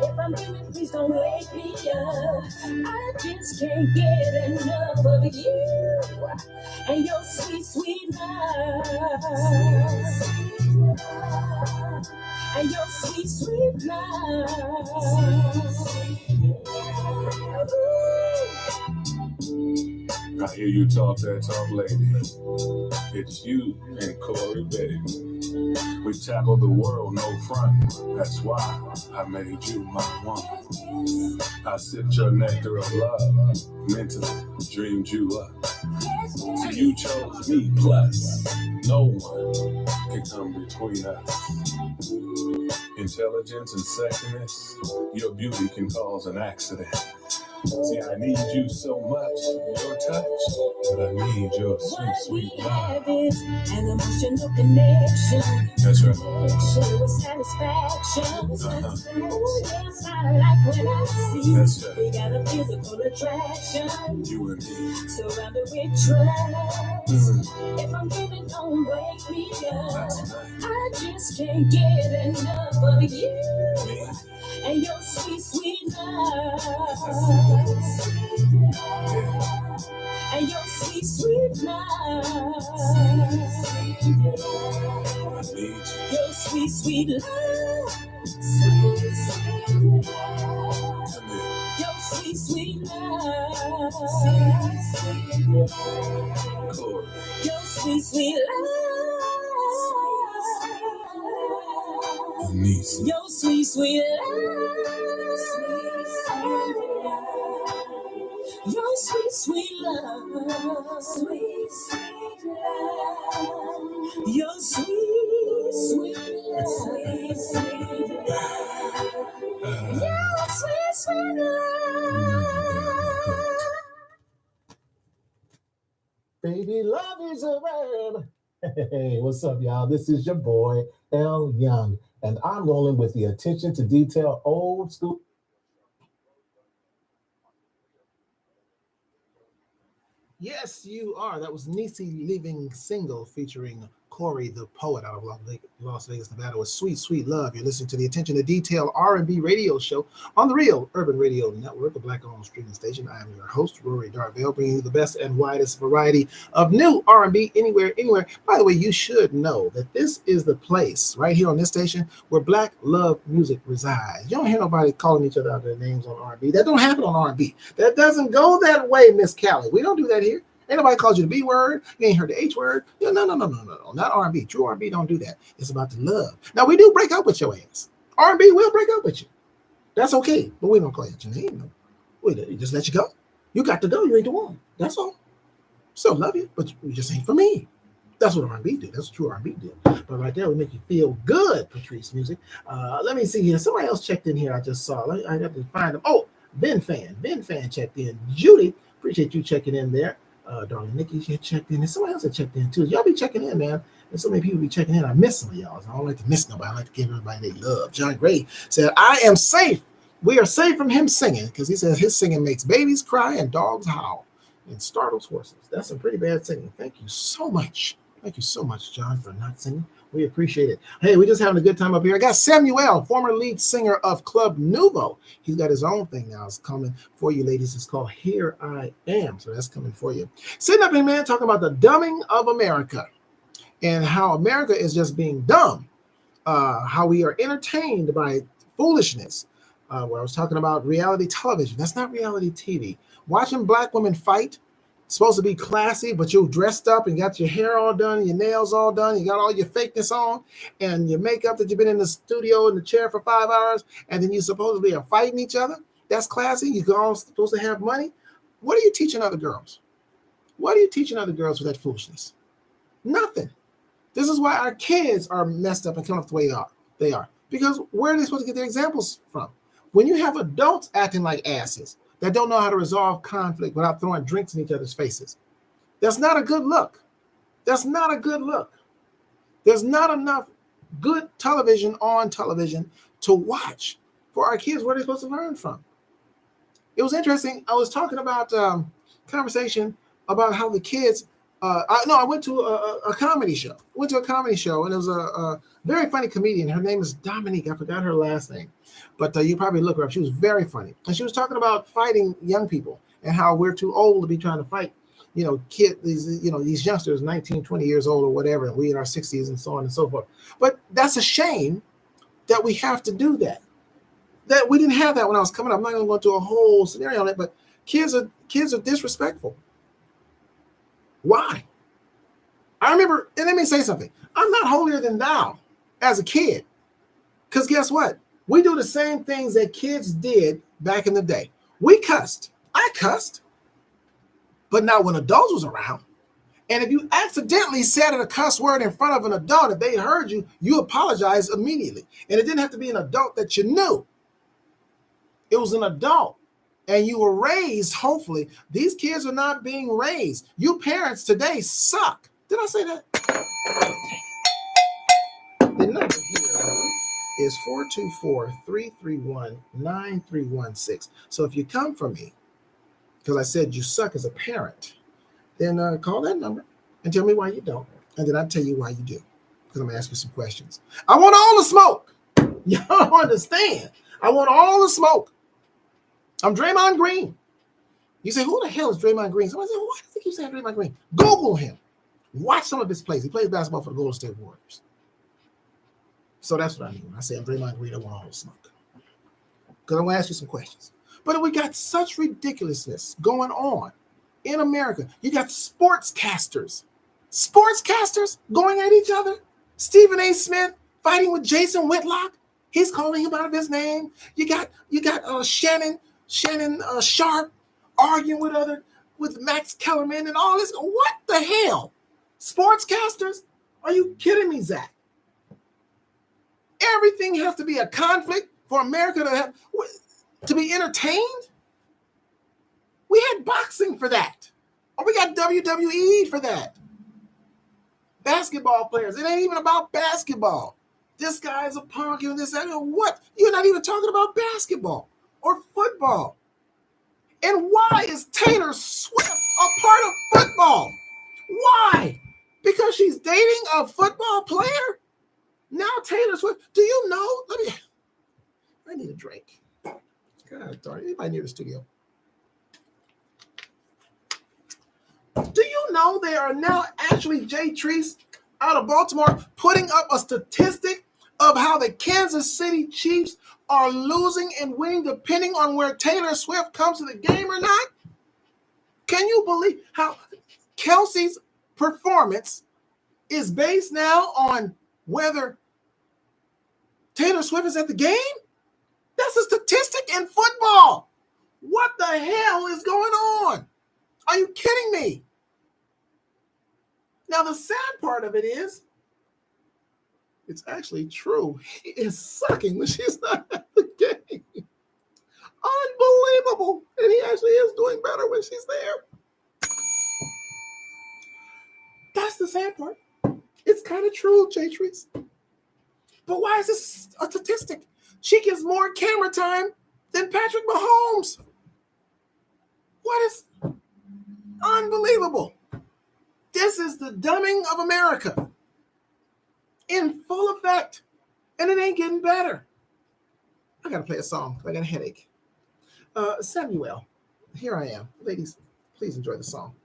If I'm dreaming, please don't wake me up. I just can't get enough of you and your sweet, sweet love. And your sweet, sweet love. I hear you talk that talk, lady. It's you and Corey, baby. We tackle the world, no front. That's why I made you my one. I sipped your nectar of love, mentally dreamed you up. So you chose me, plus no one can come between us. Intelligence and sexiness, your beauty can cause an accident. See, I need you so much, your touch, but I need your sweet, sweet love. An emotional connection. That's right. With satisfaction. Ooh, yes, I like what I see. That's right. We got a physical attraction. You and me. Surrounded with trust. If I'm dreaming, don't wake me up. I just can't get enough of you and your sweet, sweet love. And your sweet, sweet love. Your sweet, sweet love. Sweet, sweet love. Your sweet, sweet love. Your sweet, sweet love. Your sweet, sweet love. Your sweet, sweet love. Sweet, sweet love. Your sweet, sweet love. Sweet, sweet love. Your sweet, sweet love. Baby, love is a verb. Hey, what's up, y'all? This is your boy, L. Young, and I'm rolling with the attention to detail old school. Yes, you are. That was Niecy Living Single featuring Corey the Poet out of Las Vegas, Nevada with Sweet, Sweet Love. You're listening to the Attention to Detail R&B radio show on the Real Urban Radio Network, a Black-owned streaming station. I am your host, Rory Darvell, bringing you the best and widest variety of new R&B anywhere. By the way, you should know that this is the place right here on this station where Black love music resides. You don't hear nobody calling each other out their names on R&B. That don't happen on R&B. That doesn't go that way, Miss Callie. We don't do that here. Ain't nobody calls you the B word. You ain't heard the H word. No. Not R&B. True R&B don't do that. It's about the love. Now, we do break up with your ass. R&B will break up with you. That's okay. But we don't call you your name. No. We just let you go. You got to go. You ain't the one. That's all. Still love you, but you just ain't for me. That's what R&B do. That's what true R&B do. But right there, we make you feel good, Patrice Music. Let me see here. Somebody else checked in here. I just saw. I got to find them. Oh, Ben Fan checked in. Judy, appreciate you checking in there. Darling Nikki, she had checked in, and somebody else had checked in too. Y'all be checking in, man. And so many people be checking in. I miss some of y'all. So I don't like to miss nobody. I like to give everybody they love. John Gray said, I am safe. We are safe from him singing, because he says his singing makes babies cry and dogs howl and startles horses. That's some pretty bad singing. Thank you so much. Thank you so much, John, for not singing. We appreciate it. Hey, we're just having a good time up here. I got Samuel, former lead singer of Club Nouveau. He's got his own thing now. It's coming for you, ladies. It's called Here I Am. So that's coming for you. Sitting up here, man, talking about the dumbing of America and how America is just being dumb. How we are entertained by foolishness. Where I was talking about reality television. That's not reality TV. Watching black women fight supposed to be classy, but you're dressed up and got your hair all done, your nails all done, you got all your fakeness on, and your makeup that you've been in the studio in the chair for 5 hours, and then you supposedly are fighting each other. That's classy. You're all supposed to have money. What are you teaching other girls? What are you teaching other girls with that foolishness? Nothing. This is why our kids are messed up and coming up the way they are. Because where are they supposed to get their examples from? When you have adults acting like asses that don't know how to resolve conflict without throwing drinks in each other's faces, that's not a good look. That's not a good look. There's not enough good television on television to watch for our kids. Where are they supposed to learn from? It was interesting. I was talking about conversation about how the kids. I went to a comedy show. Went to a comedy show, and it was a very funny comedian. Her name is Dominique. I forgot her last name, but you probably look her up. She was very funny, and she was talking about fighting young people and how we're too old to be trying to fight. These youngsters, 19, 20 years old or whatever, and we in our 60s and so on and so forth. But that's a shame that we have to do that. That we didn't have that when I was coming up. I'm not going to go into a whole scenario on it, but kids are disrespectful. Why? I remember, and let me say something. I'm not holier than thou as a kid. Because guess what? We do the same things that kids did back in the day. We cussed. I cussed. But not when adults was around. And if you accidentally said a cuss word in front of an adult, if they heard you, you apologize immediately. And it didn't have to be an adult that you knew. It was an adult. And you were raised, hopefully. These kids are not being raised. You parents today suck. Did I say that? The number here is 424-331-9316. So if you come from me, because I said you suck as a parent, then call that number and tell me why you don't. And then I'll tell you why you do. Because I'm going to ask you some questions. I want all the smoke. Y'all don't understand. I want all the smoke. I'm Draymond Green. You say, who the hell is Draymond Green? Somebody say, why do you think you say Draymond Green? Google him. Watch some of his plays. He plays basketball for the Golden State Warriors. So that's what I mean when I say I'm Draymond Green. I want all the smoke. Because I want to ask you some questions. But we got such ridiculousness going on in America. You got sportscasters going at each other. Stephen A. Smith fighting with Jason Whitlock. He's calling him out of his name. You got Shannon Sharp arguing with Max Kellerman and all this. What the hell? Sportscasters? Are you kidding me, Zach? Everything has to be a conflict for America to be entertained? We had boxing for that. Or we got WWE for that. Basketball players. It ain't even about basketball. This guy's a punk and this, that. What? You're not even talking about basketball or football. And why is Taylor Swift a part of football? Why? Because she's dating a football player? Now Taylor Swift, do you know? I need a drink. God darn it. Anybody near the studio? Do you know there are now actually Jay Treese out of Baltimore putting up a statistic of how the Kansas City Chiefs are losing and winning depending on where Taylor Swift comes to the game or not? Can you believe how Kelsey's performance is based now on whether Taylor Swift is at the game? That's a statistic in football. What the hell is going on? Are you kidding me? Now, the sad part of it is, it's actually true. He is sucking when she's not at the game. Unbelievable. And he actually is doing better when she's there. That's the sad part. It's kind of true, Jay Treese. But why is this a statistic? She gets more camera time than Patrick Mahomes. What is unbelievable? This is the dumbing of America in full effect, and it ain't getting better. I got to play a song. I got a headache. Samuel, here I am. Ladies, please enjoy the song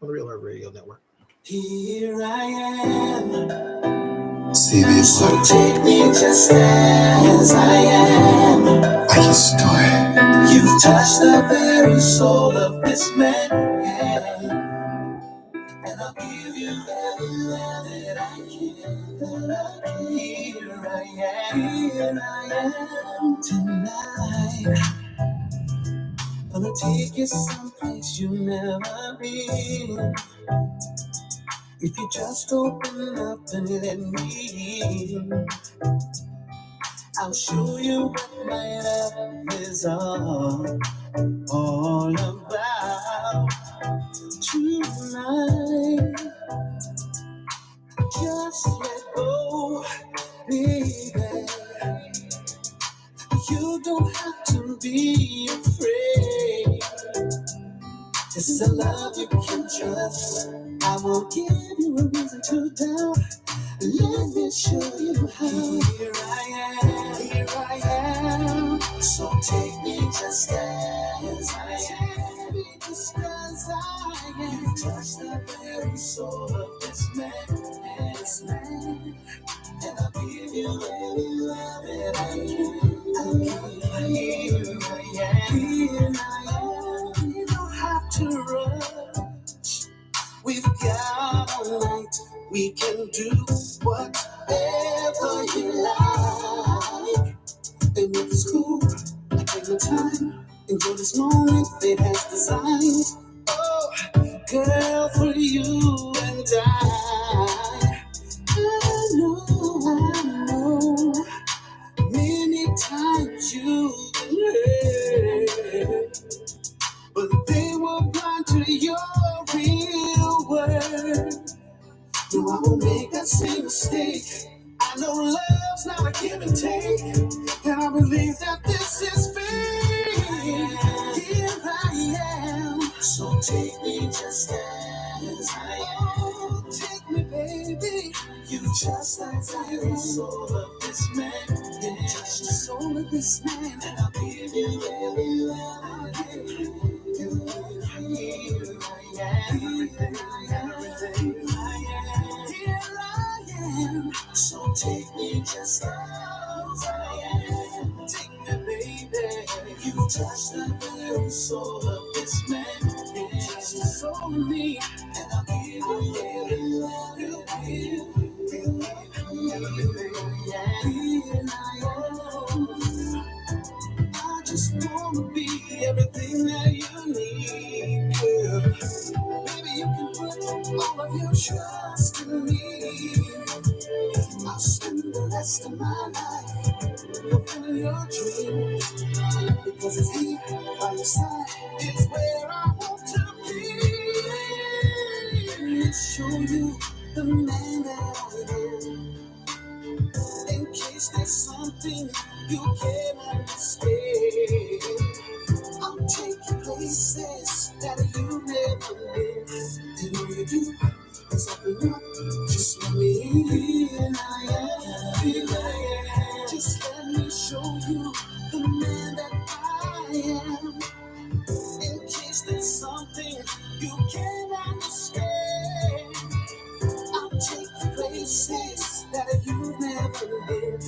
on the Real Herb Radio Network. Here I am. See this? So take me just as I am. I can start. You You've touched the very soul of this man, and I'll give you every love that I can. Here I am tonight. Gonna take you someplace you've never been. If you just open up and let me in, I'll show you what my love is all about. Tonight, just let go, baby. You don't have to be afraid. This is a love you can trust. I won't give you a reason to doubt. Let me show you how. Here I am. So take me just as I am. Take me just as I am. You touch the very soul of this man, and I'll give you every love that I can. Here I am. You don't have to rush. We've got all night. We can do whatever you like. And if it's cool, I take my time. Enjoy this moment that has designed. Oh, girl, for you and I know. Many times you've been hurt, but they were blind to your real worth. No, I won't make that same mistake. I know love's not a give and take, and I believe that this is fate. Here I am, so take me just as I am. Take me, baby. You just like the soul of this man. You touch the soul of this man, and I'll give you every love I can. Here I am, everything I am, everything I am. Here I am, so take me just as I am. Take me, baby. You touch the very soul of this man. You touch the soul of me, and I'll give you every love you give. Everything I am. I just wanna be everything that you need, girl. Baby, you can put all of your trust in me. I'll spend the rest of my life fulfilling your dreams, because it's here by your side. It's where I want to be. Show you the man that I am. In case there's something you can't understand, I'll take you places that you never been. And when you do, it's open up. Just let me in. Here I am. Just let me show you the man that I am. In case there's something you can't understand, I'll take you places that you've never been.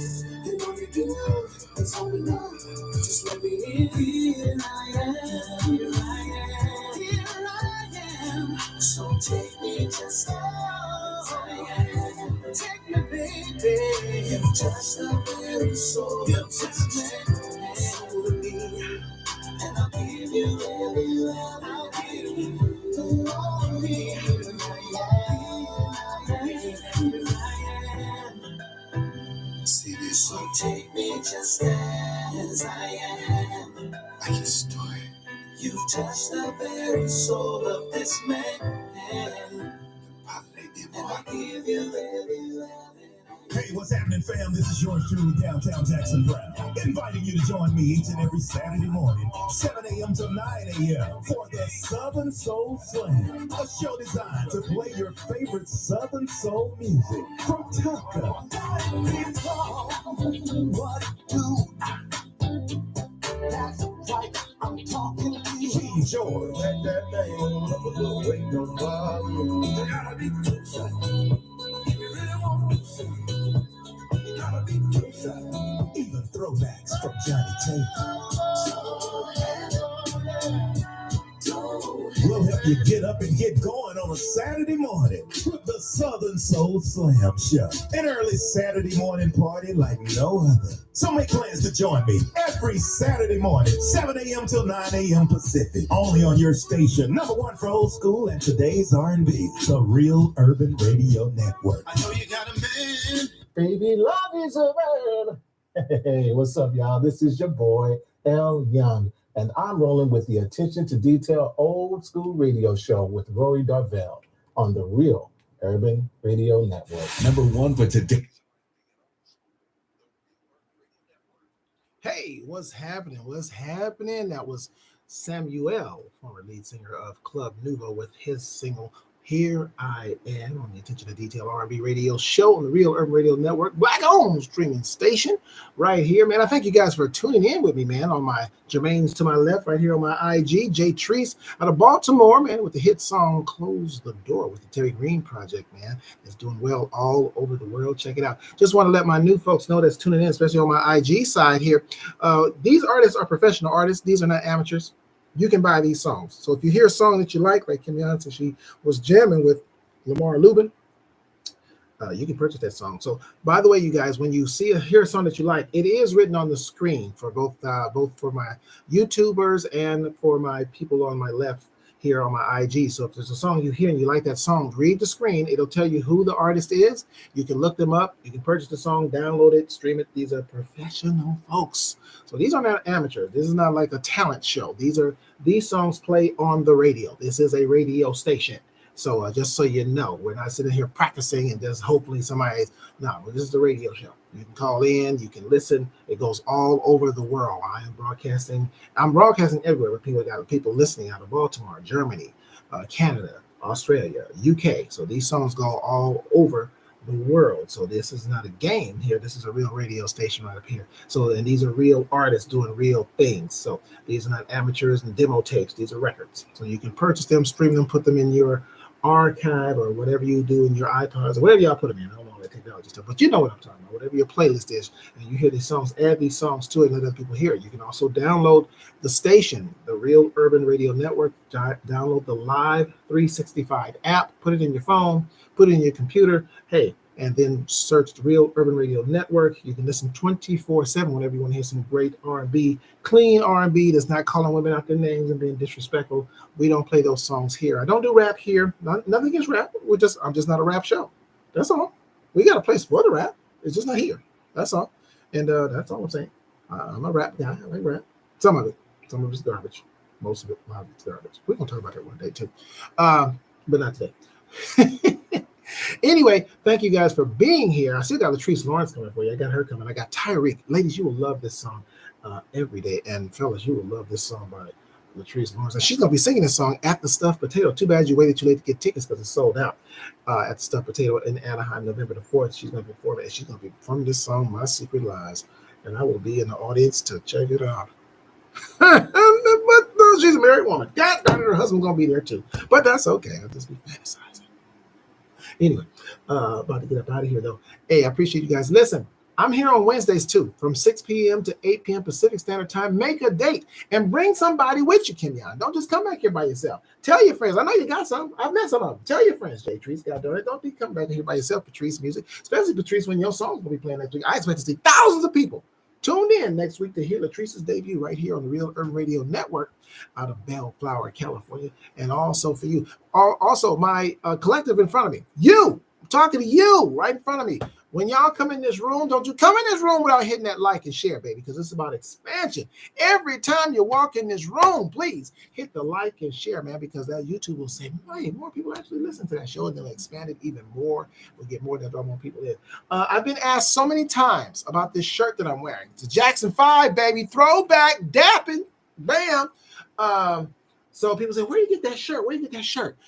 And when you do, it's open up. Just let me in. Here I am. Here I am. Here I am. So take me just as I am. Take me, baby. You've touched the very soul of this man. Soul of me. And I'll give you every love. I'll give you the all of me. Here I am. See this, so take me just as I am. I can story. You've touched the very soul of this man. And I'll give you every love. Hey, what's happening, fam? This is yours truly, Downtown Jackson Brown, inviting you to join me each and every Saturday morning, 7 a.m. to 9 a.m. for the Southern Soul Slam, a show designed to play your favorite Southern Soul music from Tucker. What do? That's right, I'm talking to you. King George. Let that thing up a little weight, don't bother you. You gotta be too shy. If you really want to sing, you gotta be too shy. Even throwbacks from Johnny Taylor. Oh, you get up and get going on a Saturday morning with the Southern Soul Slam Show. An early Saturday morning party like no other. So make plans to join me every Saturday morning, 7 a.m. till 9 a.m. Pacific. Only on your station, number one for old school and today's R&B, the Real Urban Radio Network. I know you got a man. Baby, love is a man. Hey, what's up, y'all? This is your boy, L. Young, and I'm rolling with the Attention to Detail Old School Radio Show with Rory Darvell on the Real Urban Radio Network. Number one for today. Hey, what's happening? What's happening? That was Samuel, former lead singer of Club Nouveau, with his single Here I Am on the Attention to Detail R&B radio show on the Real Urban Radio Network, black owned streaming station right here, man. I thank you guys for tuning in with me, man, on my Jermaine's to my left, right here on my IG, Jay Treese out of Baltimore, man, with the hit song Close the Door with the Terry Green Project, man. It's doing well all over the world. Check it out. Just want to let my new folks know that's tuning in, especially on my IG side here. These artists are professional artists. These are not amateurs. You can buy these songs. So if you hear a song that you like Kim Johnson, she was jamming with Lamar Lubin, you can purchase that song. So by the way, you guys, when you hear a song that you like, it is written on the screen for both for my YouTubers and for my people on my left here on my IG. So if there's a song you hear and you like that song, read the screen. It'll tell you who the artist is. You can look them up. You can purchase the song, download it, stream it. These are professional folks. So these are not amateurs. This is not like a talent show. These songs play on the radio. This is a radio station. So just so you know, we're not sitting here practicing and just hopefully somebody's, no, this is the radio show. You can call in, you can listen. It goes all over the world. I'm broadcasting everywhere with people listening out of Baltimore, Germany, Canada, Australia, UK. So these songs go all over the world. So this is not a game here. This is a real radio station right up here. So, and these are real artists doing real things. So these are not amateurs and demo tapes. These are records. So you can purchase them, stream them, put them in your archive or whatever you do in your iPods or whatever y'all put them in. I don't know all that technology stuff, but you know what I'm talking about. Whatever your playlist is, and you hear these songs, add these songs to it and let other people hear it. You can also download the station, the Real Urban Radio Network. Download the Live 365 app, put it in your phone, put it in your computer. Hey, and then search the Real Urban Radio Network. You can listen 24/7 whenever you want to hear some great R&B, clean R&B that's not calling women out their names and being disrespectful. We don't play those songs here. I don't do rap here. Nothing against rap. I'm just not a rap show. That's all. We got a place for the rap. It's just not here. That's all. And that's all I'm saying. I'm a rap guy. I like rap. Some of it's garbage. Most of it, a lot of it's garbage. We're gonna talk about that one day too, but not today. Anyway, thank you guys for being here. I still got Latrice Lawrence coming for you. I got her coming. I got Tyreek. Ladies, you will love this song every day. And fellas, you will love this song by Latrice Lawrence. And she's going to be singing this song at the Stuffed Potato. Too bad you waited too late to get tickets because it's sold out at the Stuffed Potato in Anaheim, November the 4th. She's going to be performing it. She's going to be performing this song, My Secret Lies. And I will be in the audience to check it out. But no, she's a married woman. God darn it, her husband's going to be there too. But that's okay. I'll just be fantasizing. Anyway, about to get up out of here, though. Hey, I appreciate you guys. Listen, I'm here on Wednesdays, too, from 6 p.m. to 8 p.m. Pacific Standard Time. Make a date and bring somebody with you, Kim Yan. Don't just come back here by yourself. Tell your friends. I know you got some. I've met some of them. Tell your friends, Jay Treese. God darn it. Don't be coming back here by yourself, Patrice Music, especially Patrice when your song's going to be playing next week. I expect to see thousands of people tuned in next week to hear Latrice's debut right here on the Real Urban Radio Network out of Bellflower, California. And also for you. Also, my collective in front of me. I'm talking to you right in front of me. When y'all come in this room, don't you come in this room without hitting that like and share, baby, because it's about expansion. Every time you walk in this room, please hit the like and share, man, because that YouTube will say, hey, more people actually listen to that show, and they'll expand it even more. We'll get more than more people in. I've been asked so many times about this shirt that I'm wearing. It's a Jackson 5, baby, throwback, dapping, bam. So people say, where do you get that shirt? Where do you get that shirt?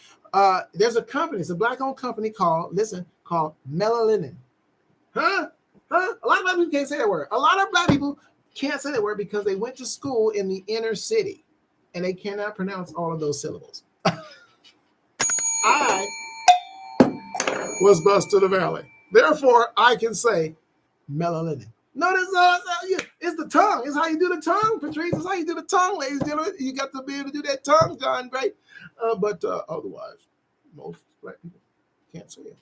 There's a company, it's a black-owned company called Melalinen. Huh? A lot of black people can't say that word. A lot of black people can't say that word because they went to school in the inner city and they cannot pronounce all of those syllables. I was bused to the valley. Therefore, I can say melalinen. Notice it's the tongue. It's how you do the tongue, Patrice. It's how you do the tongue, ladies and gentlemen. You got to be able to do that tongue, John Gray. But otherwise, most black people can't say it.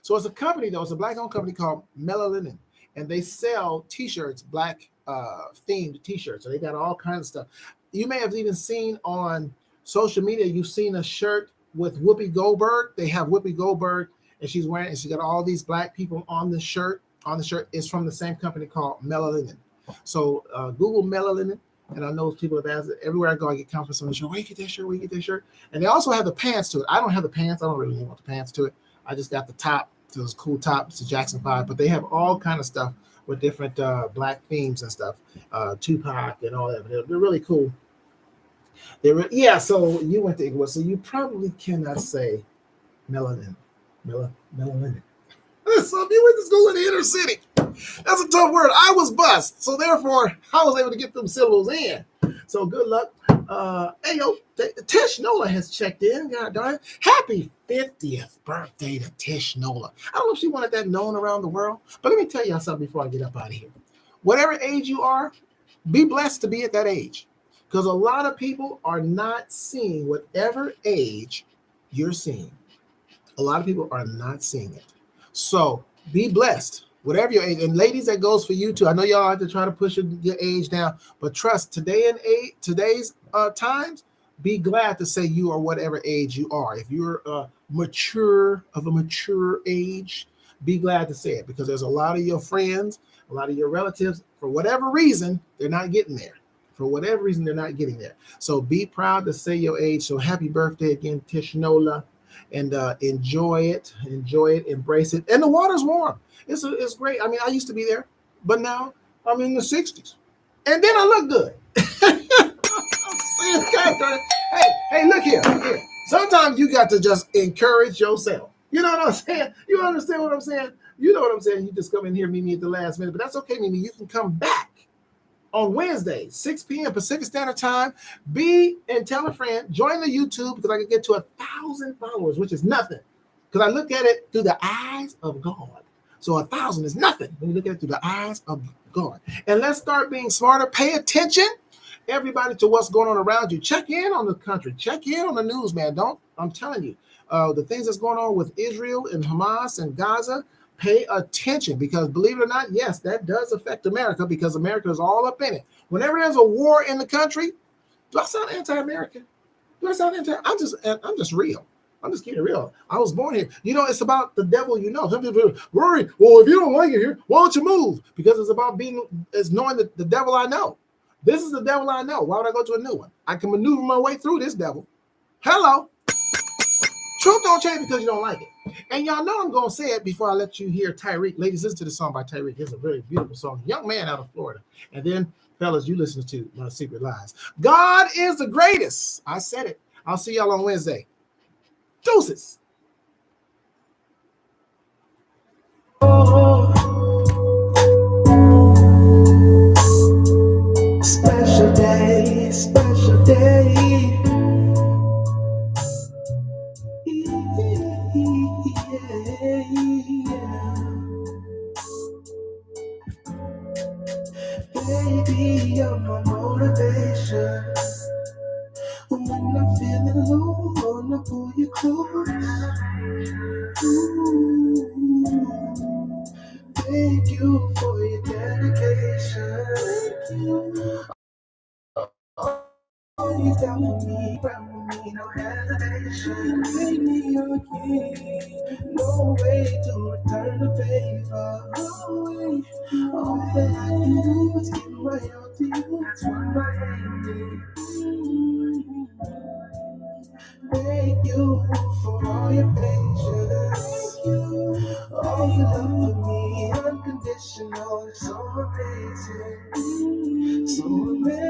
So it's a company, though. It's a black-owned company called Melanin, and they sell T-shirts, black themed T-shirts. So they got all kinds of stuff. You may have even seen on social media, you've seen a shirt with Whoopi Goldberg. They have Whoopi Goldberg, and she's wearing, and she got all these black people on the shirt. On the shirt is from the same company called Melanin. So Google Melanin, and I know people have asked it. Everywhere I go, I get compliments on the shirt. Where you get that shirt? Where you get that shirt? And they also have the pants to it. I don't have the pants. I don't really want the pants to it. I just got the top. So it's a cool top. It's a Jackson 5. But they have all kind of stuff with different black themes and stuff. Tupac and all that. But they're really cool. So you went to Inglewood. So you probably cannot say melanin. Melanin. So if you went to school in the inner city, that's a tough word. I was bused, so therefore I was able to get them syllables in. So good luck. Tish Nola has checked in. God darn it. Happy 50th birthday to Tish Nola. I don't know if she wanted that known around the world, but let me tell y'all something before I get up out of here. Whatever age you are, be blessed to be at that age, because a lot of people are not seeing whatever age you're seeing. A lot of people are not seeing it. So be blessed, whatever your age. And ladies, that goes for you too. I know y'all have to try to push your age down, but trust today's times, be glad to say you are whatever age you are. If you're of a mature age, be glad to say it, because there's a lot of your friends, a lot of your relatives, for whatever reason, they're not getting there. For whatever reason, they're not getting there. So be proud to say your age. So happy birthday again, Tish Nola. And enjoy it, embrace it. And the water's warm. It's great. I mean, I used to be there, but now I'm in the 60s. And then I look good. Hey, look here. Sometimes you got to just encourage yourself. You know what I'm saying? You understand what I'm saying? You know what I'm saying? You just come in here, meet me at the last minute, but that's okay, Mimi. You can come back on Wednesday, 6 p.m. Pacific Standard Time. Be and tell a friend. Join the YouTube, because I can get to 1,000 followers, which is nothing, because I look at it through the eyes of God. So 1,000 is nothing when you look at it through the eyes of God. And let's start being smarter. Pay attention, everybody, to what's going on around you. Check in on the country. Check in on the news, man. I'm telling you, the things that's going on with Israel and Hamas and Gaza. Pay attention, because believe it or not, yes, that does affect America, because America is all up in it. Whenever there's a war in the country, do I sound anti-American? Do I sound anti? I'm just real. I'm just keeping it real. I was born here. You know, it's about the devil. You know, some people worry. Well, if you don't like it here, why don't you move? Because it's about knowing the devil I know. This is the devil I know. Why would I go to a new one? I can maneuver my way through this devil. Hello. Truth don't change because you don't like it. And y'all know I'm going to say it before I let you hear Tyreek. Ladies, listen to the song by Tyreek. It's a really beautiful song. Young man out of Florida. And then, fellas, you listen to My Secret Lies. God is the greatest. I said it. I'll see y'all on Wednesday. Deuces. Special day, special day. Baby, you're my motivation. When I'm feeling low, wanna pull you close. Ooh, thank you for your dedication. Thank you. You got me, grab me, no hesitation. Baby, you're a king. No way to return the favor. No way. All that I can do is give my all to you. That's what I am. Thank you for all your patience. Thank you. All your love for me, unconditional. It's so amazing. So amazing.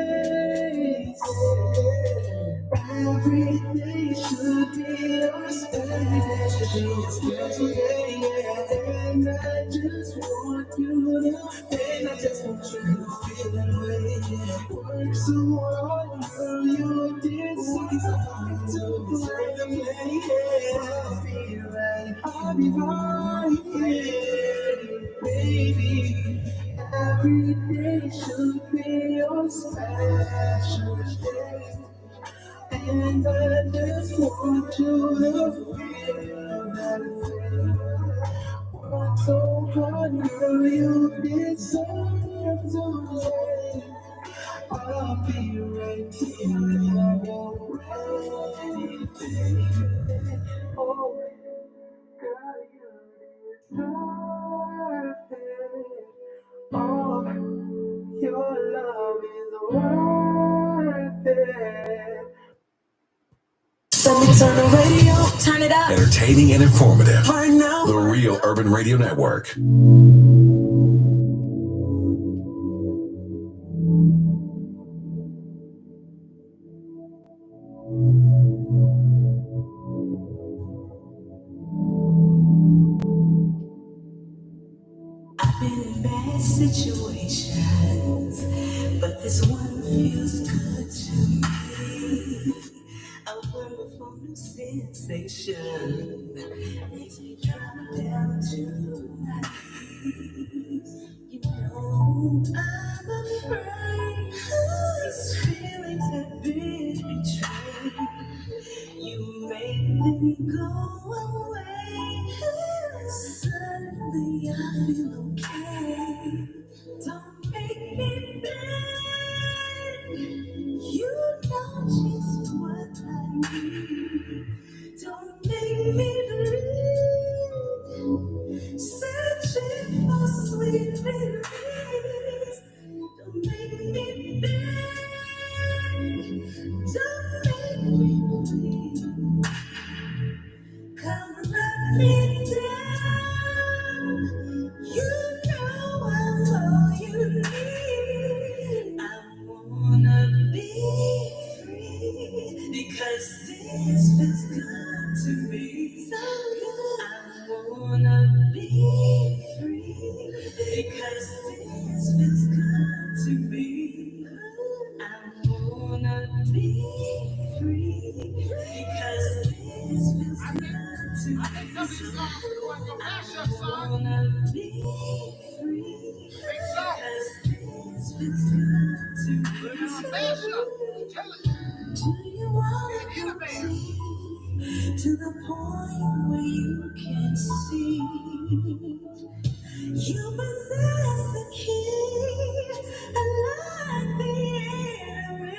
Every day should be a special day. And I just want you to, and I just want you to feel that way. Work so hard, girl, you did something to play. I'll be right here, baby. Every day should be your special day. And I just want you to feel that thing. Work so hard, girl, you deserve to win. I'll be right here when you're ready, baby. Oh, girl, you deserve it. Oh, your love is worth it. Let me turn the radio, turn it up. Entertaining and informative. Right now. The Real Urban Radio Network. I've been in bad situations, but this one feels good to me. A wonderful new sensation makes me drop down to my knees. You know I'm afraid these feelings have been betrayed. You make them go away. Suddenly I feel okay. Don't make me beg. You know just what I need. Don't make me bleed. Searching for sweet release. Don't make me beg. Don't make me bleed. Come let me down. You know I'm all you need. I wanna be free because this feels good to me. So good. I wanna be free because this feels good to me. I wanna be free because this feels good to me. I wanna be free because this feels good to me. Do you wanna be to the point where you can see? You possess the key, unlock the enemy.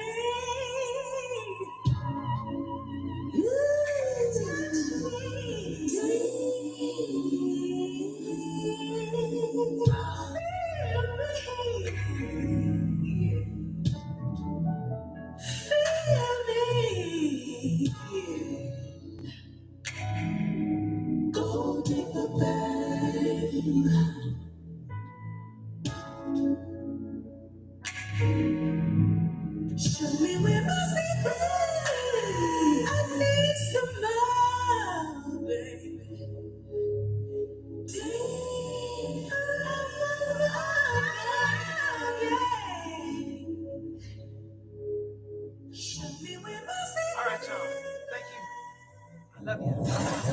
You touch me feel me. Go take a bath. Show me where my secret. I need some love, baby. Deep. Show me where my secret. All right, y'all. Thank you. I love you.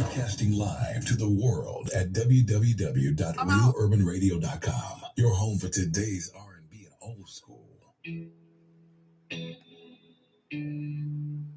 Broadcasting live to the world at www.realurbanradio.com. Your home for today's R&B and old school.